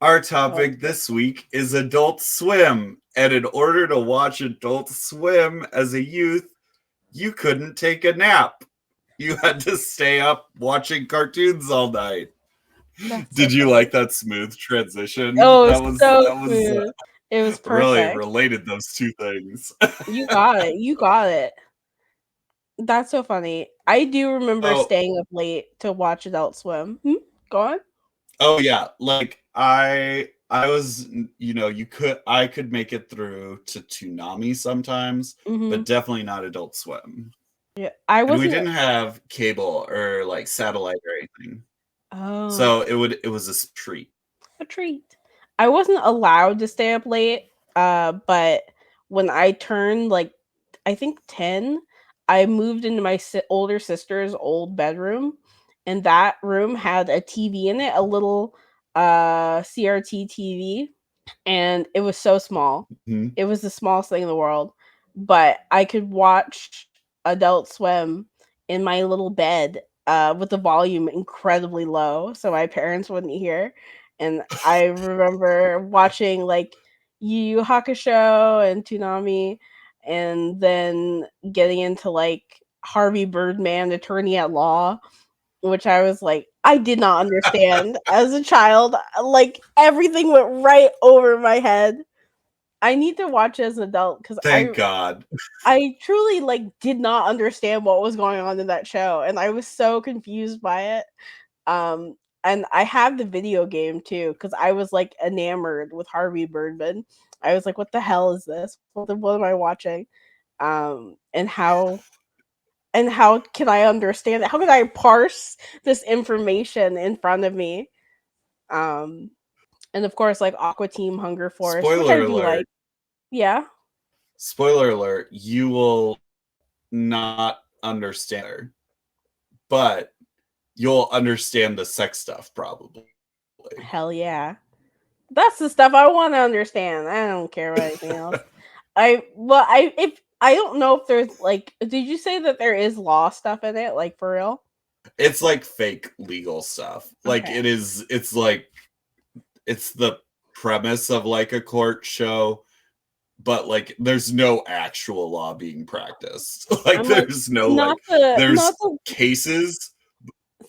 Speaker 2: Our
Speaker 1: Oh,
Speaker 2: topic this week is Adult Swim. And in order to watch Adult Swim as a youth, you couldn't take a nap. You had to stay up watching cartoons all night.
Speaker 1: that's so
Speaker 2: Did you
Speaker 1: funny.
Speaker 2: like that smooth transition?
Speaker 1: Oh,
Speaker 2: That
Speaker 1: it's
Speaker 2: was
Speaker 1: so
Speaker 2: that was
Speaker 1: smooth. It was
Speaker 2: really
Speaker 1: perfect.
Speaker 2: related those two things.
Speaker 1: You got it. You got it. That's so funny. I do remember
Speaker 2: Oh,
Speaker 1: staying up late to watch Adult Swim. Go on.
Speaker 2: oh yeah, like I was, I could make it through to Toonami sometimes,
Speaker 1: Hmm.
Speaker 2: but definitely not Adult Swim.
Speaker 1: Yeah, I
Speaker 2: And we
Speaker 1: wasn't.
Speaker 2: didn't have cable or like satellite or anything.
Speaker 1: Oh,
Speaker 2: So it was a treat.
Speaker 1: a treat. I wasn't allowed to stay up late. But when I turned like, I think 10, I moved into my older sister's old bedroom, and that room had a TV in it, a little CRT TV, and it was so small.
Speaker 2: Mhm.
Speaker 1: It was the smallest thing in the world, but I could watch Adult Swim in my little bed with the volume incredibly low so my parents wouldn't hear. And I remember watching like Yu Yu Hakusho and Toonami, and then getting into like Harvey Birdman, Attorney at Law, which I was like, I did not understand as a child. Like everything went right over my head. I need to watch it as an adult because
Speaker 2: Thank God.
Speaker 1: I truly like did not understand what was going on in that show, and I was so confused by it. Um, and I have the video game too because I was like enamored with Harvey Birdman. I was like, what the hell is this? What am I watching? And how can I understand it? How can I parse this information in front of me? Um, and of course, like Aqua Team Hunger Force, which I
Speaker 2: Spoiler
Speaker 1: do like.
Speaker 2: alert.
Speaker 1: Yeah.
Speaker 2: Spoiler alert. You will not understand, but you'll understand the sex stuff probably.
Speaker 1: Hell yeah. That's the stuff I want to understand. I don't care about anything else. I don't know if there's like, did you say that there is law stuff in it, like for real?
Speaker 2: It's like fake legal stuff. Like
Speaker 1: Okay.
Speaker 2: it's like it's the premise of like a court show, but like there's no actual law being practiced. Like
Speaker 1: I'm like,
Speaker 2: there's no
Speaker 1: not
Speaker 2: like
Speaker 1: the
Speaker 2: there's
Speaker 1: not the
Speaker 2: cases,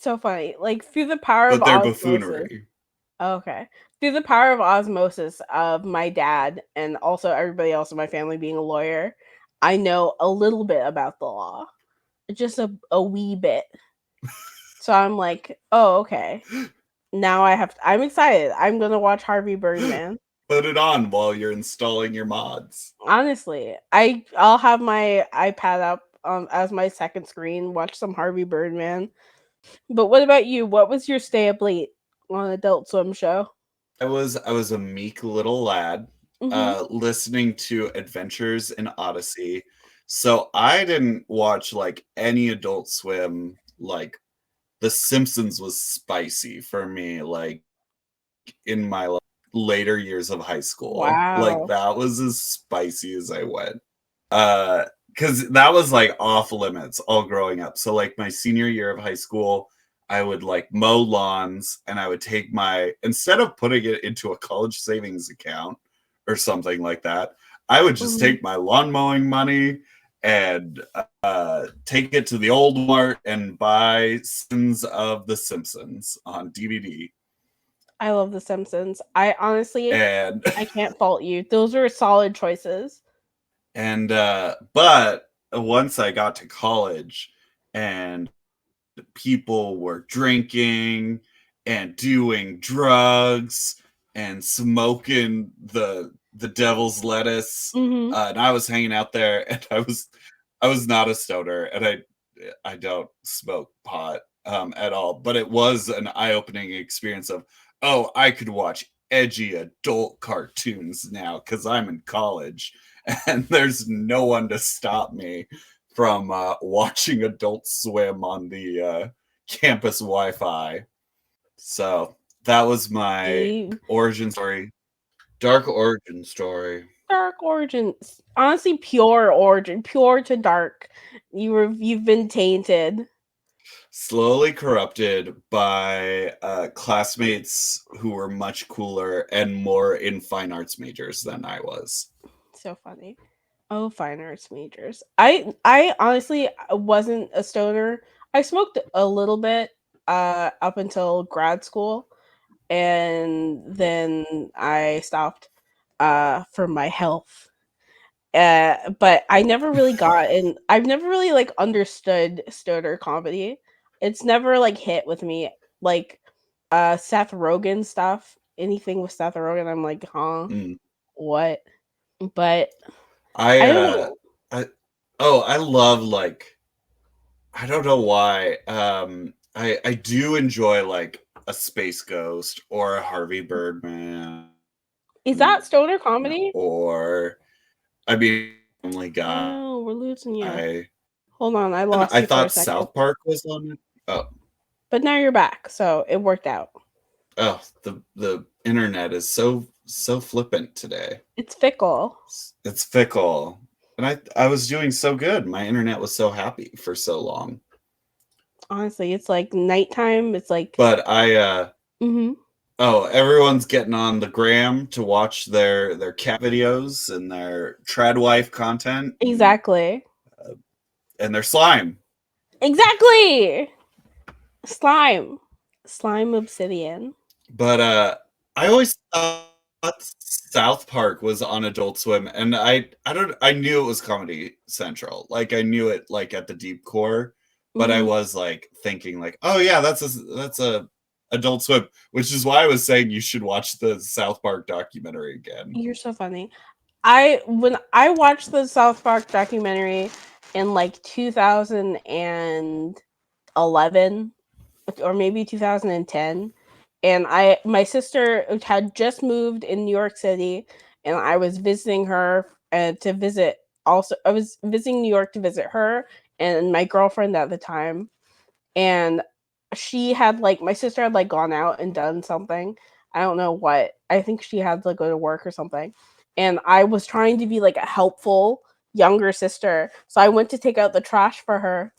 Speaker 1: so funny. Like through the power of
Speaker 2: but they're
Speaker 1: osmosis.
Speaker 2: buffoonery.
Speaker 1: Okay. Through the power of osmosis of my dad and also everybody else in my family being a lawyer, I know a little bit about the law. Just a wee bit. So I'm like, oh, okay. Now I'm excited. I'm gonna watch Harvey Birdman.
Speaker 2: Put it on while you're installing your mods.
Speaker 1: Honestly, I'll have my iPad up as my second screen, watch some Harvey Birdman. But what about you? What was your stay up late on Adult Swim show?
Speaker 2: I was a meek little lad,
Speaker 1: Mm-hmm.
Speaker 2: listening to Adventures in Odyssey. So I didn't watch like any Adult Swim. Like The Simpsons was spicy for me. Like in my later years of high school, like
Speaker 1: Wow.
Speaker 2: that was as spicy as I went. Because that was like off limits all growing up. So like my senior year of high school, I would like mow lawns and I would take my, instead of putting it into a college savings account or something like that, I would just
Speaker 1: Mm-hmm.
Speaker 2: take my lawn mowing money and take it to the old mart and buy Sins of the Simpsons on DVD.
Speaker 1: I love The Simpsons. I honestly,
Speaker 2: And
Speaker 1: I can't fault you. Those were solid choices.
Speaker 2: but once I got to college and people were drinking and doing drugs and smoking the devil's lettuce,
Speaker 1: Mm-hmm.
Speaker 2: and I was hanging out there, and I was not a stoner, and I don't smoke pot at all, but it was an eye-opening experience of, oh, I could watch edgy adult cartoons now because I'm in college and there's no one to stop me from watching Adult Swim on the campus Wi-Fi. So that was my
Speaker 1: See,
Speaker 2: origin story, dark origin story.
Speaker 1: dark origins. Honestly, pure origin, pure to dark. You've been tainted.
Speaker 2: slowly corrupted by classmates who were much cooler and more in fine arts majors than I was.
Speaker 1: So funny. Oh, fine arts majors. I honestly wasn't a stoner. I smoked a little bit up until grad school, and then I stopped for my health. But I never really got in. I've never really like understood stoner comedy. It's never like hit with me. Like Seth Rogen stuff. Anything with Seth Rogen, I'm like, huh,
Speaker 2: Mm.
Speaker 1: what? But
Speaker 2: I
Speaker 1: I don't.
Speaker 2: I oh, I love like I don't know why. I do enjoy like a Space Ghost or a Harvey Birdman
Speaker 1: Is that stoner comedy?
Speaker 2: or I mean Family Guy.
Speaker 1: Oh, we're losing you.
Speaker 2: And
Speaker 1: Hold on, I lost
Speaker 2: I
Speaker 1: you for a
Speaker 2: thought
Speaker 1: second.
Speaker 2: South Park was on it. Oh,
Speaker 1: But now you're back, so it worked out.
Speaker 2: oh, the internet is so flippant today.
Speaker 1: It's fickle.
Speaker 2: It's fickle. And I was doing so good. My internet was so happy for so long.
Speaker 1: Honestly, it's like nighttime. It's like,
Speaker 2: But
Speaker 1: mm-hmm.
Speaker 2: oh, everyone's getting on the gram to watch their cat videos and their trad wife content
Speaker 1: Exactly.
Speaker 2: and their slime.
Speaker 1: Exactly. Slime. Slime obsidian.
Speaker 2: But I always thought South Park was on Adult Swim, and I knew it was Comedy Central. Like I knew it like at the deep core, but I
Speaker 1: Mm-hmm.
Speaker 2: was like thinking like, oh yeah, that's a Adult Swim, which is why I was saying you should watch the South Park documentary again.
Speaker 1: You're so funny. I when I watched the South Park documentary in like 2011 or maybe 2010, and I my sister had just moved in New York City, and I was visiting her to visit. Also, I was visiting New York to visit her and my girlfriend at the time, and she had like my sister had like gone out and done something. I don't know what. I think she had to go to work or something. And I was trying to be like a helpful younger sister. So I went to take out the trash for her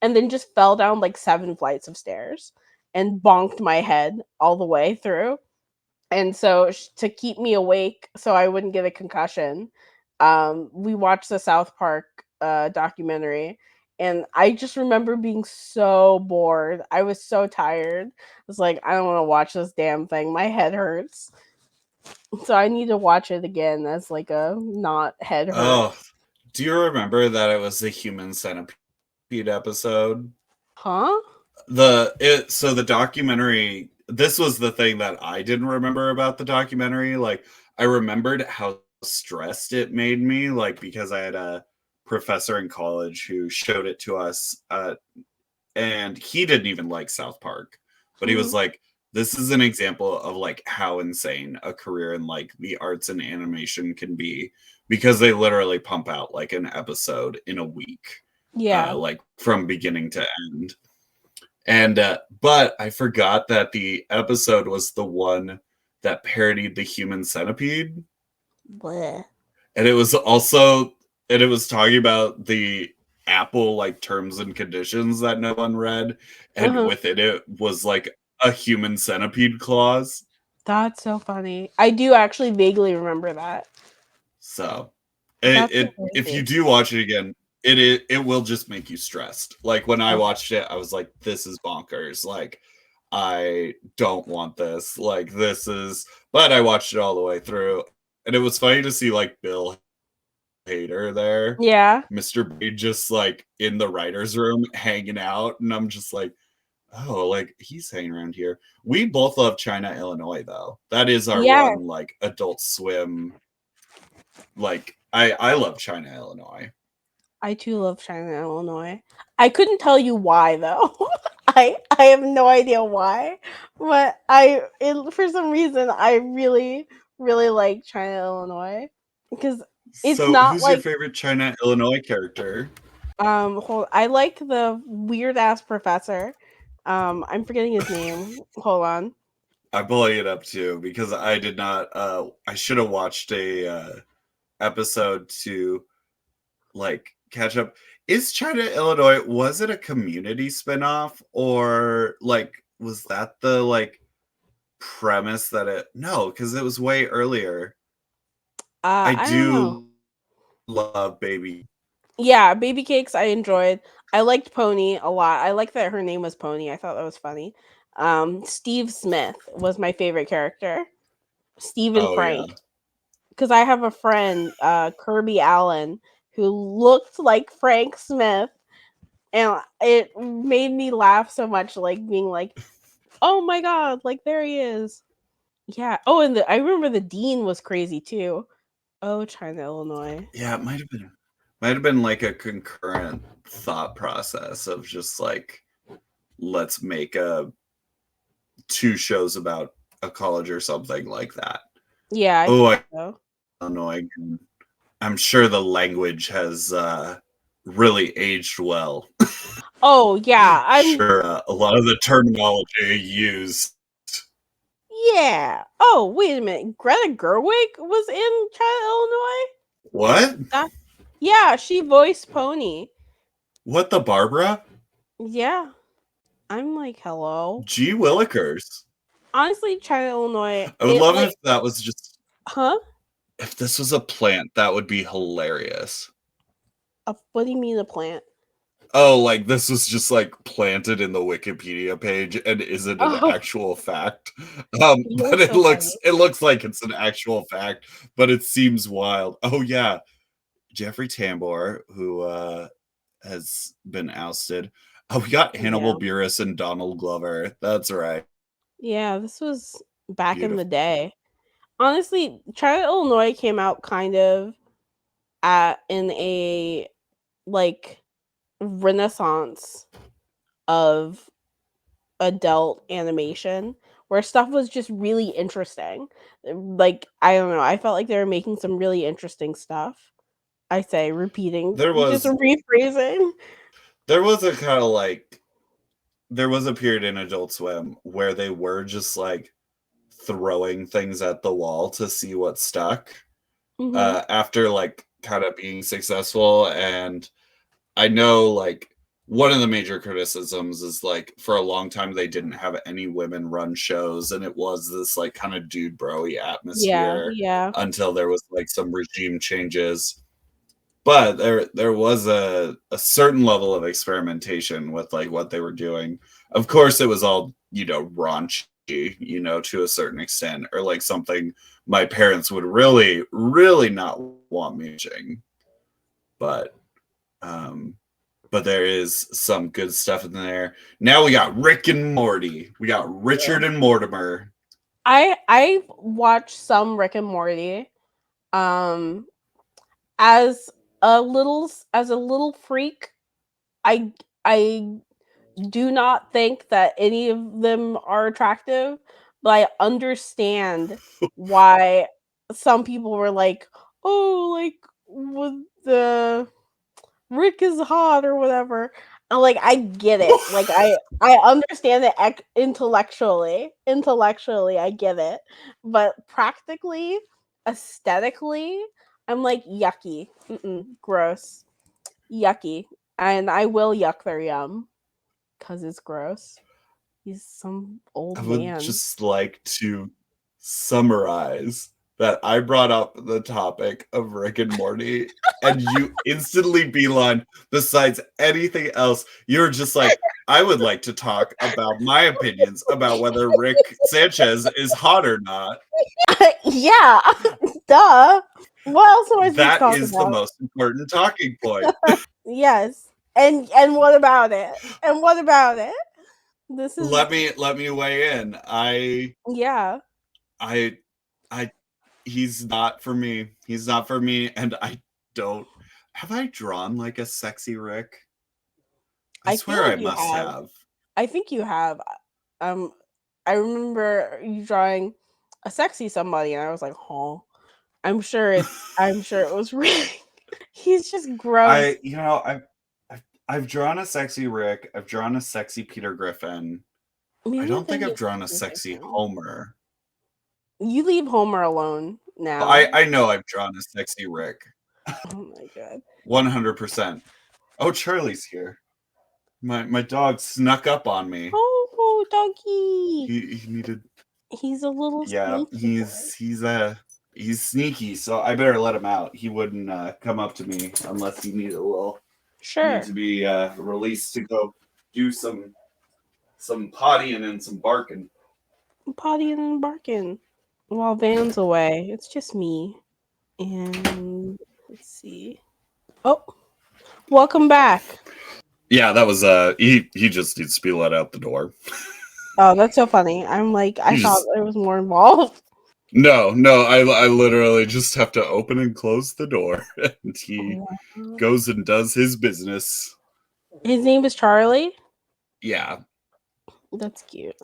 Speaker 1: and then just fell down like 7 flights of stairs and bonked my head all the way through. And so to keep me awake so I wouldn't get a concussion, we watched the South Park documentary, and I just remember being so bored. I was so tired. I was like, I don't want to watch this damn thing. My head hurts. So I need to watch it again as like a not head hurt.
Speaker 2: Oh, do you remember that it was the Human Centipede episode?
Speaker 1: Huh?
Speaker 2: The documentary, this was the thing that I didn't remember about the documentary. Like I remembered how stressed it made me, like because I had a professor in college who showed it to us, and he didn't even like South Park, but he was
Speaker 1: Mhm.
Speaker 2: like, this is an example of like how insane a career in like the arts and animation can be, because they literally pump out like an episode in a week,
Speaker 1: Yeah.
Speaker 2: like from beginning to end. And but I forgot that the episode was the one that parodied the Human Centipede,
Speaker 1: Bleh.
Speaker 2: and it was also and it was talking about the Apple like terms and conditions that no one read, and
Speaker 1: Uh-huh.
Speaker 2: within it was like a human centipede clause.
Speaker 1: That's so funny. I do actually vaguely remember that.
Speaker 2: So
Speaker 1: That's so
Speaker 2: it if you
Speaker 1: crazy.
Speaker 2: do watch it again, it will just make you stressed. Like when I
Speaker 1: Okay.
Speaker 2: watched it, I was like, this is bonkers. Like I don't want this. Like this is, but I watched it all the way through, and it was funny to see like Bill Hader there,
Speaker 1: Yeah.
Speaker 2: Mr. B, just like in the writers' room hanging out, and I'm just like, oh, like he's hanging around here. We both love China, Illinois, though. That is our
Speaker 1: Yeah.
Speaker 2: one like Adult Swim. Like I love China, Illinois.
Speaker 1: I too love China, Illinois. I couldn't tell you why though. I have no idea why, but for some reason I really like China, Illinois because it's
Speaker 2: So,
Speaker 1: not
Speaker 2: who's your
Speaker 1: like
Speaker 2: favorite China, Illinois character?
Speaker 1: I like the weird ass professor. I'm forgetting his name. Hold on.
Speaker 2: I'm pulling it up too because I did not. I should have watched a episode to like catch up. Is China, Illinois, was it a Community spinoff, or like was that the like premise that it? No, because it was way earlier. I
Speaker 1: I don't know.
Speaker 2: do love Baby.
Speaker 1: Yeah, Baby Cakes I enjoyed. I liked Pony a lot. I liked that her name was Pony. I thought that was funny. Steve Smith was my favorite character. Steve and
Speaker 2: Oh yeah.
Speaker 1: Frank. Because I have a friend, Kirby Allen, who looked like Frank Smith, and it made me laugh so much, like being like, "Oh my god, like there he is." Yeah. Oh, and I remember the dean was crazy too. Oh, China, Illinois.
Speaker 2: Yeah, it might have been like a concurrent thought process of just like, let's make two shows about a college or something like that.
Speaker 1: Yeah, I
Speaker 2: Oh,
Speaker 1: think
Speaker 2: I
Speaker 1: so.
Speaker 2: don't know. I'm sure the language has really aged well.
Speaker 1: Oh yeah, I'm
Speaker 2: Sure, a lot of the terminology used.
Speaker 1: yeah. Oh wait a minute, Greta Gerwig was in China, Illinois.
Speaker 2: What?
Speaker 1: That, yeah, she voiced Pony.
Speaker 2: What the Barbara?
Speaker 1: Yeah, I'm like, hello.
Speaker 2: Gee Willikers.
Speaker 1: Honestly, China, Illinois,
Speaker 2: I would
Speaker 1: it
Speaker 2: love
Speaker 1: like,
Speaker 2: if that was just
Speaker 1: huh?
Speaker 2: if this was a plant, that would be hilarious.
Speaker 1: What do you mean a plant?
Speaker 2: Oh, like this was just like planted in the Wikipedia page and isn't an
Speaker 1: Oh,
Speaker 2: actual fact.
Speaker 1: you're
Speaker 2: But it
Speaker 1: so
Speaker 2: looks
Speaker 1: funny.
Speaker 2: it looks like it's an actual fact, but it seems wild. Oh yeah, Jeffrey Tambor, who has been ousted. Oh, we got
Speaker 1: Yeah,
Speaker 2: Hannibal Buress and Donald Glover. That's right.
Speaker 1: yeah. This was back in the
Speaker 2: Beautiful.
Speaker 1: day. Honestly, China, Illinois came out kind of at in a like renaissance of adult animation where stuff was just really interesting. Like, I don't know, I felt like they were making some really interesting stuff. I say repeating,
Speaker 2: There
Speaker 1: just
Speaker 2: was
Speaker 1: rephrasing.
Speaker 2: there was a kind of like there was a period in Adult Swim where they were just like throwing things at the wall to see what stuck.
Speaker 1: Mhm.
Speaker 2: After like kind of being successful, and I know like one of the major criticisms is like for a long time they didn't have any women run shows, and it was this like kind of dude broy
Speaker 1: Yeah,
Speaker 2: atmosphere
Speaker 1: yeah.
Speaker 2: until there was like some regime changes. But there was a certain level of experimentation with like what they were doing. Of course it was all, raunchy, to a certain extent, or like something my parents would really really not want me watching. But um but there is some good stuff in there. Now we got Rick and Morty. We got
Speaker 1: Yeah.
Speaker 2: Richard and Mortimer.
Speaker 1: I watched some Rick and Morty. Um as as a little freak, I do not think that any of them are attractive, but I understand why some people were like, "Oh, like with the Rick is hot or whatever." And like I get it. Like I understand it intellectually. Intellectually, I get it. But practically, aesthetically, I'm like yucky. Gross. Yucky. And I will yuck their yum cuz it's gross. He's some
Speaker 2: I
Speaker 1: old
Speaker 2: would
Speaker 1: man.
Speaker 2: just like to summarize that I brought up the topic of Rick and Morty, and you instantly beeline, besides anything else, you're just like, I would like to talk about my opinions about whether Rick Sanchez is hot or not.
Speaker 1: Yeah. Duh. What else am I supposed to
Speaker 2: That
Speaker 1: talk
Speaker 2: is the
Speaker 1: about?
Speaker 2: most important talking point.
Speaker 1: Yes. And what about it? And what about it? This is
Speaker 2: Let me weigh in.
Speaker 1: yeah.
Speaker 2: I I he's not for me. He's not for me, and I don't have I drawn like a sexy Rick? I
Speaker 1: I feel
Speaker 2: swear
Speaker 1: like
Speaker 2: I
Speaker 1: you
Speaker 2: must
Speaker 1: have.
Speaker 2: have.
Speaker 1: I think you have. Um I remember you drawing a sexy somebody and I was like, "Huh." I'm sure it was really he's just gross.
Speaker 2: I you know, I've drawn a sexy Rick, I've drawn a sexy Peter Griffin. I
Speaker 1: Maybe I'm
Speaker 2: don't think
Speaker 1: thinking
Speaker 2: I've
Speaker 1: of
Speaker 2: drawn a
Speaker 1: Peter
Speaker 2: sexy
Speaker 1: Griffin.
Speaker 2: Homer.
Speaker 1: You leave Homer alone
Speaker 2: But
Speaker 1: now.
Speaker 2: I know I've drawn a sexy Rick.
Speaker 1: Oh my god.
Speaker 2: 100%. Oh, Charlie's here. My dog snuck up on me.
Speaker 1: Oh, doggy.
Speaker 2: He needed.
Speaker 1: He's a little
Speaker 2: Yeah,
Speaker 1: sneaky boy.
Speaker 2: he's sneaky, so I better let him out. He wouldn't come up to me unless he needed a little need
Speaker 1: Sure.
Speaker 2: to be released to go do some pottying and some barking.
Speaker 1: Potty and barking. While Van's away, it's just me. And let's see. Oh, welcome back.
Speaker 2: Yeah, that was he just needs to be let out the door.
Speaker 1: Oh, that's so funny. I'm like, I
Speaker 2: He
Speaker 1: thought
Speaker 2: just
Speaker 1: there was more involved.
Speaker 2: no, I literally just have to open and close the door and he
Speaker 1: Oh, wow.
Speaker 2: goes and does his business.
Speaker 1: His name is Charlie.
Speaker 2: Yeah,
Speaker 1: That's cute.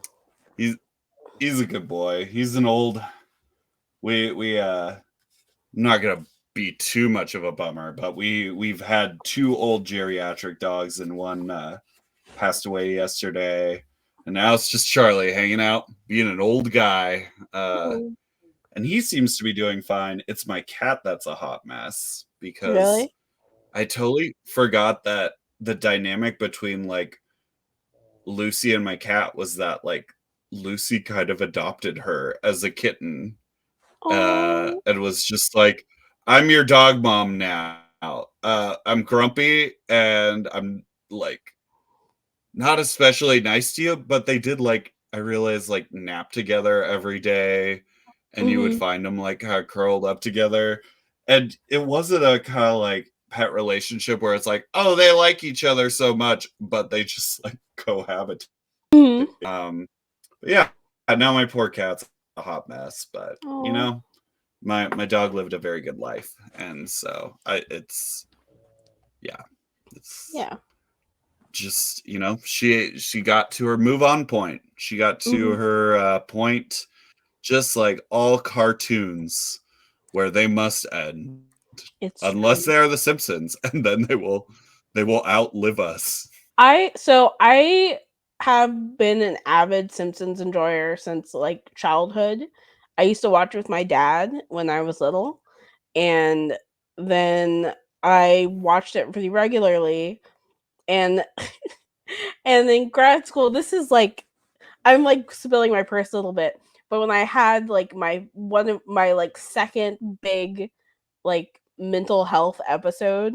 Speaker 2: he's he's a good boy. He's an old we not gonna be too much of a bummer, but we've had two old geriatric dogs and one passed away yesterday. And now it's just Charlie hanging out, being an old guy.
Speaker 1: Oh,
Speaker 2: And he seems to be doing fine. It's my cat that's a hot mess because
Speaker 1: really?
Speaker 2: I totally forgot that the dynamic between like Lucy and my cat was that like Lucy kind of adopted her as a kitten
Speaker 1: Oh.
Speaker 2: and was just like, I'm your dog mom now. I'm grumpy and I'm like not especially nice to you, but they did like I realized like nap together every day, and you would
Speaker 1: Mhm.
Speaker 2: find them like kind of curled up together, and it wasn't a kind of like pet relationship where it's like oh they like each other so much, but they just like cohabit.
Speaker 1: Mhm.
Speaker 2: But yeah, now my poor cat's a hot mess, but you
Speaker 1: Oh.
Speaker 2: know my dog lived a very good life, and so it's yeah, it's
Speaker 1: Yeah.
Speaker 2: just she got to her move on point. She got to
Speaker 1: Mhm.
Speaker 2: her point, just like all cartoons, where they must end
Speaker 1: It's
Speaker 2: unless
Speaker 1: true.
Speaker 2: they are the Simpsons, and then they will outlive us.
Speaker 1: I have been an avid Simpsons enjoyer since like childhood. I used to watch with my dad when I was little, and then I watched it pretty regularly. And and in grad school, this is like I'm like spilling my purse a little bit, but when I had like my one of my like second big like mental health episode,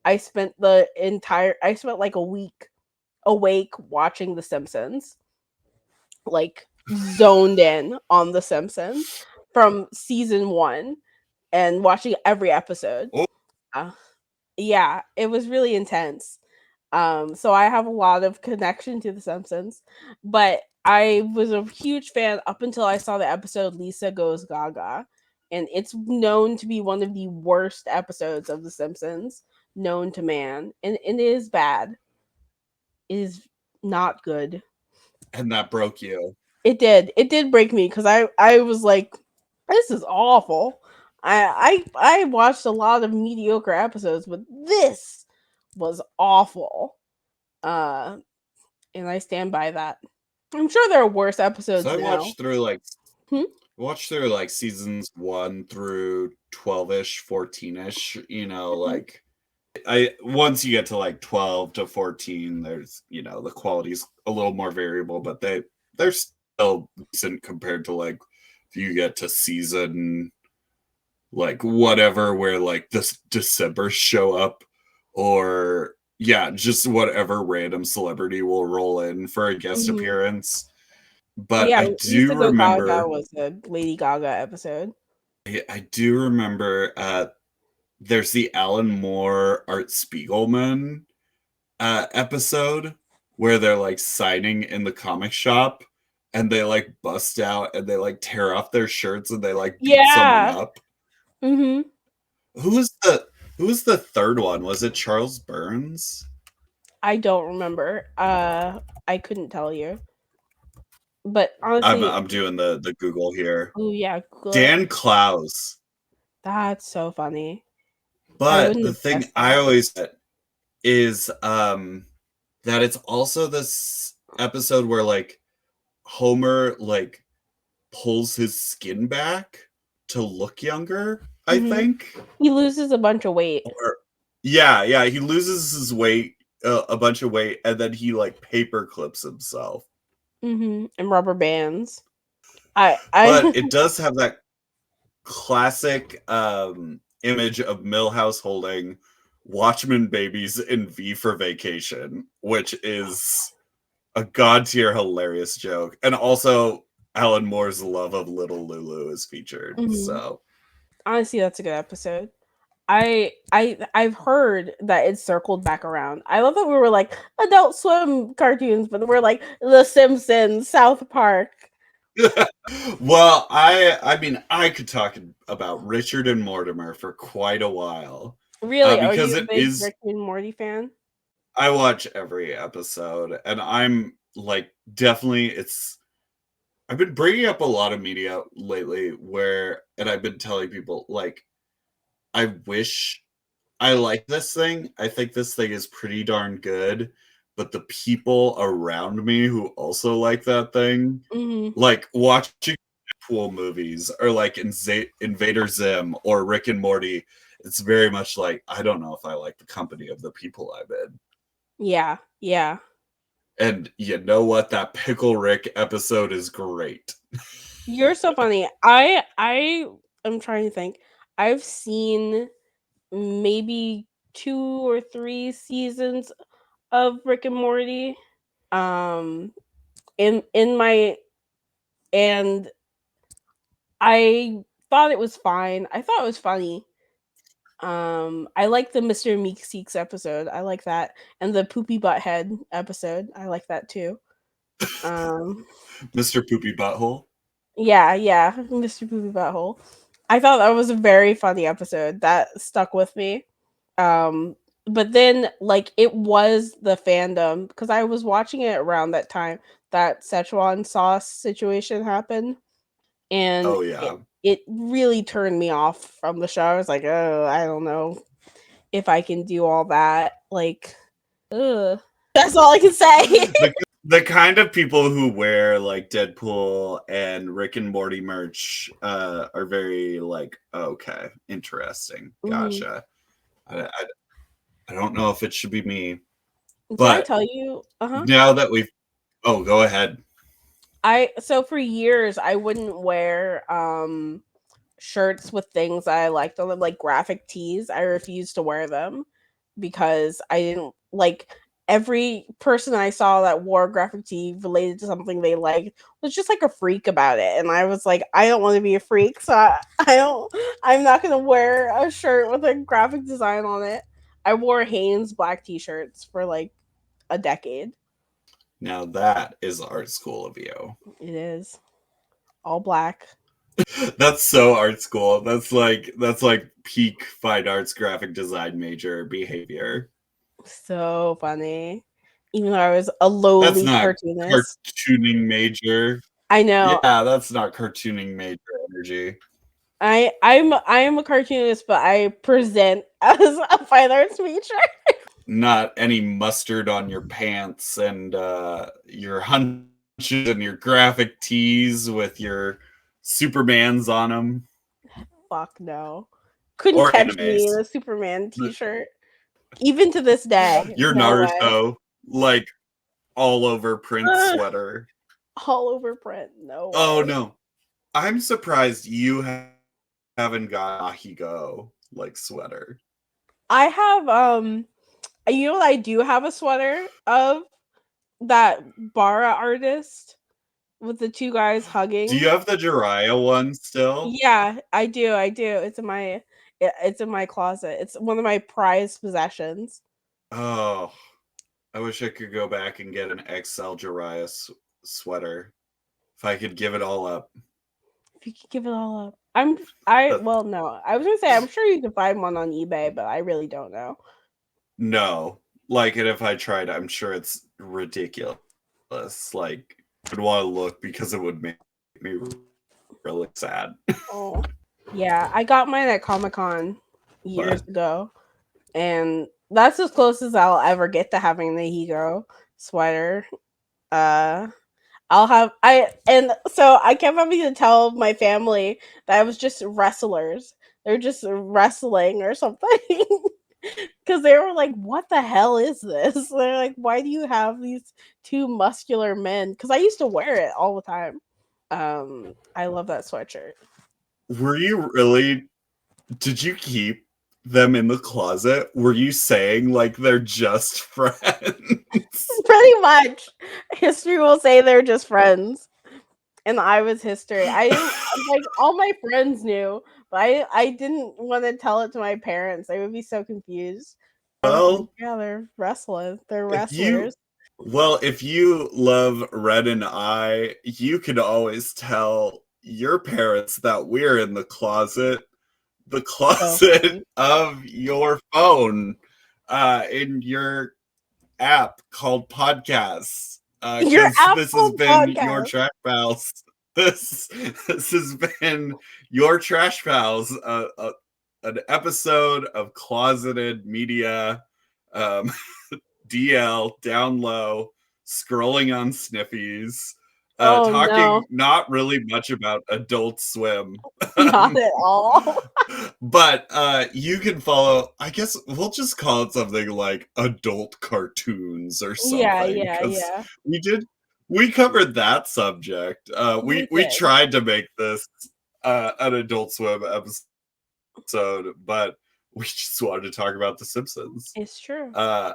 Speaker 1: I spent like a week awake watching The Simpsons, like zoned in on The Simpsons from season 1 and watching every episode.
Speaker 2: Oh,
Speaker 1: Uh, yeah, it was really intense. So I have a lot of connection to The Simpsons, but I was a huge fan up until I saw the episode Lisa Goes Gaga, and it's known to be one of the worst episodes of The Simpsons known to man, and it is bad. It is not good.
Speaker 2: and that broke you.
Speaker 1: It did. It did break me because I was like, this is awful. I watched a lot of mediocre episodes, but this was awful. Uh, and I stand by that. I'm sure there are worse
Speaker 2: So
Speaker 1: episodes
Speaker 2: I
Speaker 1: now. Hmm?
Speaker 2: watched through like seasons 1 through 12ish, 14ish.
Speaker 1: Mhm.
Speaker 2: Like I once you get to like 12 to 14, there's the quality's a little more variable, but they're still decent compared to like if you get to season like whatever where like this December show up, or yeah, just whatever random celebrity will roll in for a guest
Speaker 1: Mhm.
Speaker 2: appearance. But
Speaker 1: Yeah,
Speaker 2: I do
Speaker 1: Lisa Go Gaga
Speaker 2: remember
Speaker 1: was a Lady Gaga episode.
Speaker 2: I do remember there's the Alan Moore Art Spiegelman episode where they're like signing in the comic shop and they like bust out and they like tear off their shirts and they like beat someone
Speaker 1: Yeah.
Speaker 2: up.
Speaker 1: Mhm.
Speaker 2: Who was the third one? Was it Charles Burns?
Speaker 1: I don't remember. I couldn't tell you. But
Speaker 2: I'm
Speaker 1: honestly,
Speaker 2: I'm doing the Google here.
Speaker 1: oh yeah, Google it.
Speaker 2: Dan Klaus.
Speaker 1: That's so funny. I
Speaker 2: But
Speaker 1: wouldn't
Speaker 2: the
Speaker 1: have
Speaker 2: thing
Speaker 1: guessed
Speaker 2: I
Speaker 1: that.
Speaker 2: always get is that it's also this episode where like Homer like pulls his skin back to look younger, I
Speaker 1: Mhm.
Speaker 2: think.
Speaker 1: He loses a bunch of weight.
Speaker 2: Or Yeah, he loses his weight, a bunch of weight, and then he like paper clips himself.
Speaker 1: And rubber bands.
Speaker 2: But
Speaker 1: I
Speaker 2: it does have that classic image of Millhouse holding Watchmen babies in V for Vacation, which is a god tier hilarious joke. And also Alan Moore's love of Little Lulu is featured.
Speaker 1: Mhm.
Speaker 2: So
Speaker 1: Honestly, that's a good episode. I've heard that it circled back around. I love that we were like Adult Swim cartoons, but we're like The Simpsons, South Park.
Speaker 2: well, I mean I could talk about Richard and Mortimer for quite a while.
Speaker 1: Really, are
Speaker 2: Because
Speaker 1: you a
Speaker 2: it
Speaker 1: big
Speaker 2: is
Speaker 1: Rick and Morty fan?
Speaker 2: I watch every episode and I'm like definitely it's I've been bringing up a lot of media lately where and I've been telling people like I wish I like this thing. I think this thing is pretty darn good, but the people around me who also like that thing,
Speaker 1: Hmm.
Speaker 2: like watching Deadpool movies or like Invader Zim or Rick and Morty, it's very much like I don't know if I like the company of the people I'm in.
Speaker 1: Yeah, yeah.
Speaker 2: And you know what? That Pickle Rick episode is great.
Speaker 1: You're so funny. I am trying to think. I've seen maybe 2 or 3 seasons of Rick and Morty. Um, in my and I thought it was fine. I thought it was funny. I like the Mr. Meeseeks episode. I like that, and the Poopy Butthead episode. I like that too. Um,
Speaker 2: Mr. Poopy Butthole.
Speaker 1: yeah, Mr. Poopy Butthole. I thought that was a very funny episode that stuck with me. Um, but then like it was the fandom because I was watching it around that time that Szechuan sauce situation happened, and
Speaker 2: Oh
Speaker 1: it
Speaker 2: yeah.
Speaker 1: it really turned me off from the show. I was like, oh, I don't know if I can do all that. Like, ugh. That's all I can say.
Speaker 2: the the kind of people who wear like Deadpool and Rick and Morty merch are very like okay, interesting,
Speaker 1: Mhm.
Speaker 2: gotcha. I, I don't know if it should be me,
Speaker 1: Did I
Speaker 2: but
Speaker 1: tell you? Uh-huh.
Speaker 2: now that we've oh go ahead.
Speaker 1: I so for years I wouldn't wear shirts with things I liked on them, like graphic tees. I refused to wear them because I didn't like every person I saw that wore a graphic tee related to something they liked was just like a freak about it. And I was like, I don't want to be a freak, so I'm not gonna wear a shirt with a graphic design on it. I wore Hanes black t-shirts for like a decade.
Speaker 2: Now that is art school of you.
Speaker 1: It is all black.
Speaker 2: That's so art school. That's like peak fine arts graphic design major behavior.
Speaker 1: So funny. Even though I was a
Speaker 2: That's
Speaker 1: lowly
Speaker 2: not
Speaker 1: cartoonist.
Speaker 2: cartooning major.
Speaker 1: I know.
Speaker 2: Yeah, that's not cartooning major energy.
Speaker 1: I'm a cartoonist, but I present as a fine arts major.
Speaker 2: Not any mustard on your pants and your hunches and your graphic tees with your Supermans on them
Speaker 1: Fuck no. Couldn't
Speaker 2: or
Speaker 1: catch me in
Speaker 2: animes.
Speaker 1: a Superman t-shirt. Even to this day.
Speaker 2: Your
Speaker 1: No way.
Speaker 2: Naruto, like all over print
Speaker 1: Ugh,
Speaker 2: sweater.
Speaker 1: all over print. No
Speaker 2: Oh
Speaker 1: way.
Speaker 2: no. I'm surprised you haven't got Ahigo like sweater.
Speaker 1: I have you know what I do have a sweater of that Bara artist with the two guys
Speaker 2: Do
Speaker 1: hugging.
Speaker 2: you have the Jiraiya one still?
Speaker 1: Yeah, I do. I do. It's in my closet. It's one of my prized possessions.
Speaker 2: Oh, I wish I could go back and get an XL Jiraiya sweater. If I could give it all up.
Speaker 1: If you could give it all up. I
Speaker 2: Uh,
Speaker 1: well no. I was gonna say I'm sure you can find one on eBay, but I really don't know.
Speaker 2: no. Like, and if I tried, I'm sure it's ridiculous. Like, I'd want to look because it would make me really sad.
Speaker 1: Oh. Yeah, I got mine at Comic Con years
Speaker 2: But
Speaker 1: ago. And that's as close as I'll ever get to having the Higo sweater. Uh I'll have I and so I kept having to tell my family that I was just wrestlers. They're just wrestling or something. Because they were like, "What the hell is this?" They're like, "Why do you have these two muscular men?" Because I used to wear it all the time. I love that sweatshirt.
Speaker 2: Were you really? Did you keep them in the closet? Were you saying like they're just friends?
Speaker 1: Pretty much, history will say they're just friends, and I was history. I didn't like all my friends knew, but I didn't want to tell it to my parents. They would be so confused. I was like,
Speaker 2: Well,
Speaker 1: "Yeah, they're wrestling. They're
Speaker 2: if you
Speaker 1: wrestlers."
Speaker 2: if you love Red and I, you can always tell your parents that we're in the
Speaker 1: So
Speaker 2: closet
Speaker 1: funny.
Speaker 2: of your phone, in your app called podcasts,
Speaker 1: Your
Speaker 2: because this has
Speaker 1: Apple
Speaker 2: been your
Speaker 1: podcast.
Speaker 2: trash pals. This has been your trash pals, an episode of Closeted Media, um, DL down low, scrolling on Sniffies,
Speaker 1: Oh
Speaker 2: talking
Speaker 1: no,
Speaker 2: not really much about Adult Swim.
Speaker 1: not at all.
Speaker 2: But you can follow, I guess we'll just call it something like adult cartoons or
Speaker 1: Yeah,
Speaker 2: something,
Speaker 1: yeah,
Speaker 2: because
Speaker 1: yeah.
Speaker 2: we covered that subject.
Speaker 1: We
Speaker 2: We
Speaker 1: did.
Speaker 2: tried to make this an Adult Swim episode, but we just wanted to talk about The Simpsons.
Speaker 1: It's true.
Speaker 2: Uh,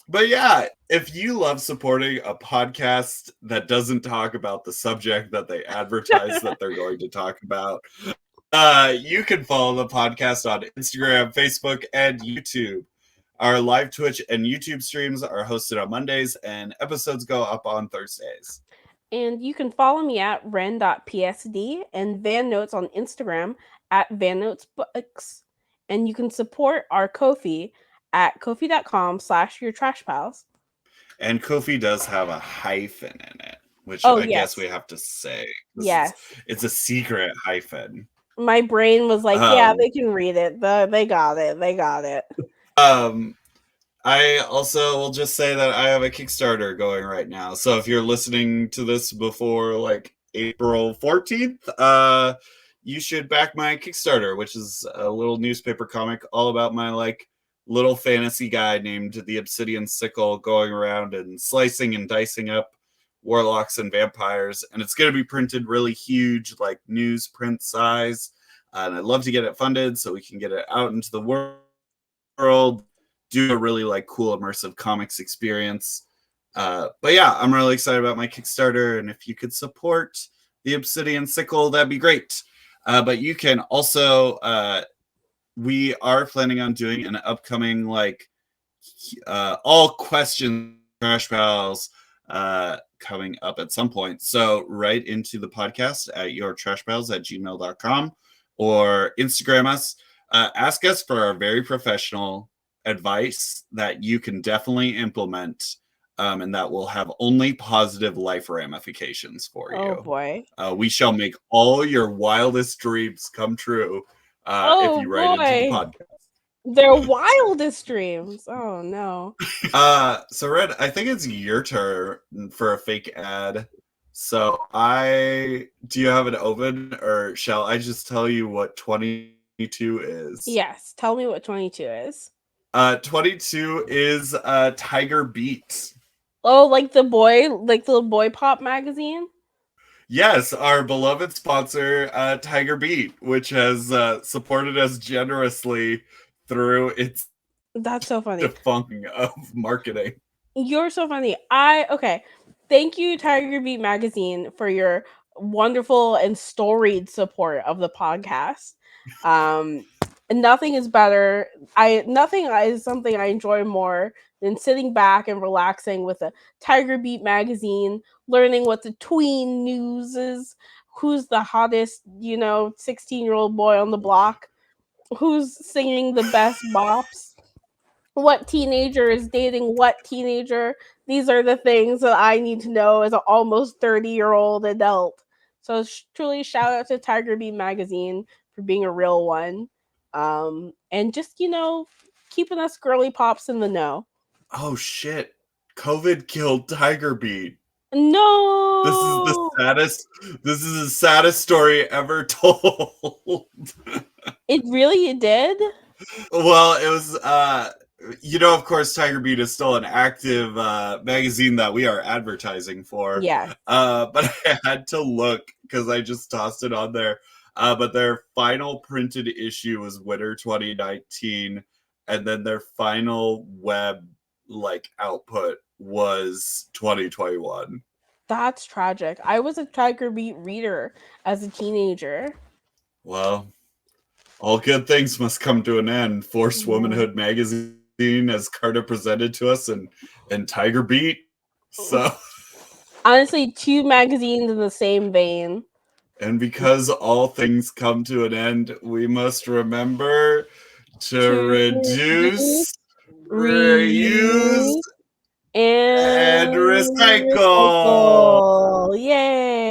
Speaker 2: but yeah, if you love supporting a podcast that doesn't talk about the subject that they advertise that they're going to talk about, you can follow the podcast on Instagram, Facebook, and YouTube. Our live Twitch and YouTube streams are hosted on Mondays, and episodes go up on Thursdays.
Speaker 1: And you can follow me at ren.psd and Van Notes on Instagram at Van Notes Books. And you can support our Ko-fi at kofi.com/your trash pals.
Speaker 2: And Kofi does have a hyphen in it, which
Speaker 1: Oh
Speaker 2: I guess
Speaker 1: yes.
Speaker 2: we have to say.
Speaker 1: Yes.
Speaker 2: It's a secret hyphen.
Speaker 1: My brain was like, yeah,
Speaker 2: Um,
Speaker 1: they can read it. They got it. They got it.
Speaker 2: um, I also will just say that I have a Kickstarter going right now. So if you're listening to this before like April 14th, you should back my Kickstarter, which is a little newspaper comic all about my like little fantasy guy named the Obsidian Sickle going around and slicing and dicing up warlocks and vampires. And it's going to be printed really huge, like newsprint size. And I'd love to get it funded so we can get it out into the world, do a really like cool immersive comics experience. But yeah, I'm really excited about my Kickstarter, and if you could support the Obsidian Sickle, that'd be great. But you can also, we are planning on doing an upcoming like all questions trash pals coming up at some point. So write into the podcast at yourtrashpals@gmail.com or Instagram us. Ask us for our very professional advice that you can definitely implement, and that will have only positive life ramifications for
Speaker 1: Oh
Speaker 2: you.
Speaker 1: boy.
Speaker 2: We shall make all your wildest dreams come true if
Speaker 1: Oh
Speaker 2: you write into the
Speaker 1: boy.
Speaker 2: podcast.
Speaker 1: Their wildest dreams. Oh no.
Speaker 2: So Red, I think it's your turn for a fake ad. So do you have it open, or shall I just tell you what 22 is?
Speaker 1: Yes. Tell me what 22 is.
Speaker 2: 22 is Tiger Beat.
Speaker 1: Oh, like the boy pop magazine?
Speaker 2: Yes, our beloved sponsor, Tiger Beat, which has supported us generously through its
Speaker 1: That's so funny.
Speaker 2: defunction of marketing.
Speaker 1: You're so funny. Okay. Thank you, Tiger Beat Magazine, for your wonderful and storied support of the podcast. Um, nothing is better. Nothing is something I enjoy more than sitting back and relaxing with a Tiger Beat magazine, learning what the tween news is, who's the hottest, 16-year-old boy on the block, who's singing the best bops, what teenager is dating what teenager. These are the things that I need to know as an almost 30-year-old adult. So truly shout out to Tiger Beat magazine for being a real one. And just, keeping us girly pops in the know.
Speaker 2: Oh shit. COVID killed Tiger Beat.
Speaker 1: No.
Speaker 2: This is the saddest story ever told.
Speaker 1: It did?
Speaker 2: Well, it was of course Tiger Beat is still an active magazine that we are advertising for.
Speaker 1: Yeah.
Speaker 2: But I had to look because I just tossed it on there. But their final printed issue was winter 2019, and then their final web output was 2021.
Speaker 1: That's tragic. I was a Tiger Beat reader as a teenager.
Speaker 2: Well, all good things must come to an end. Forced Womanhood magazine, as Carter presented to us, and Tiger Beat. So,
Speaker 1: honestly, 2 magazines in the same vein.
Speaker 2: and because all things come to an end, we must remember to reduce, reuse,
Speaker 1: reuse, and
Speaker 2: and recycle.
Speaker 1: recycle. Yay!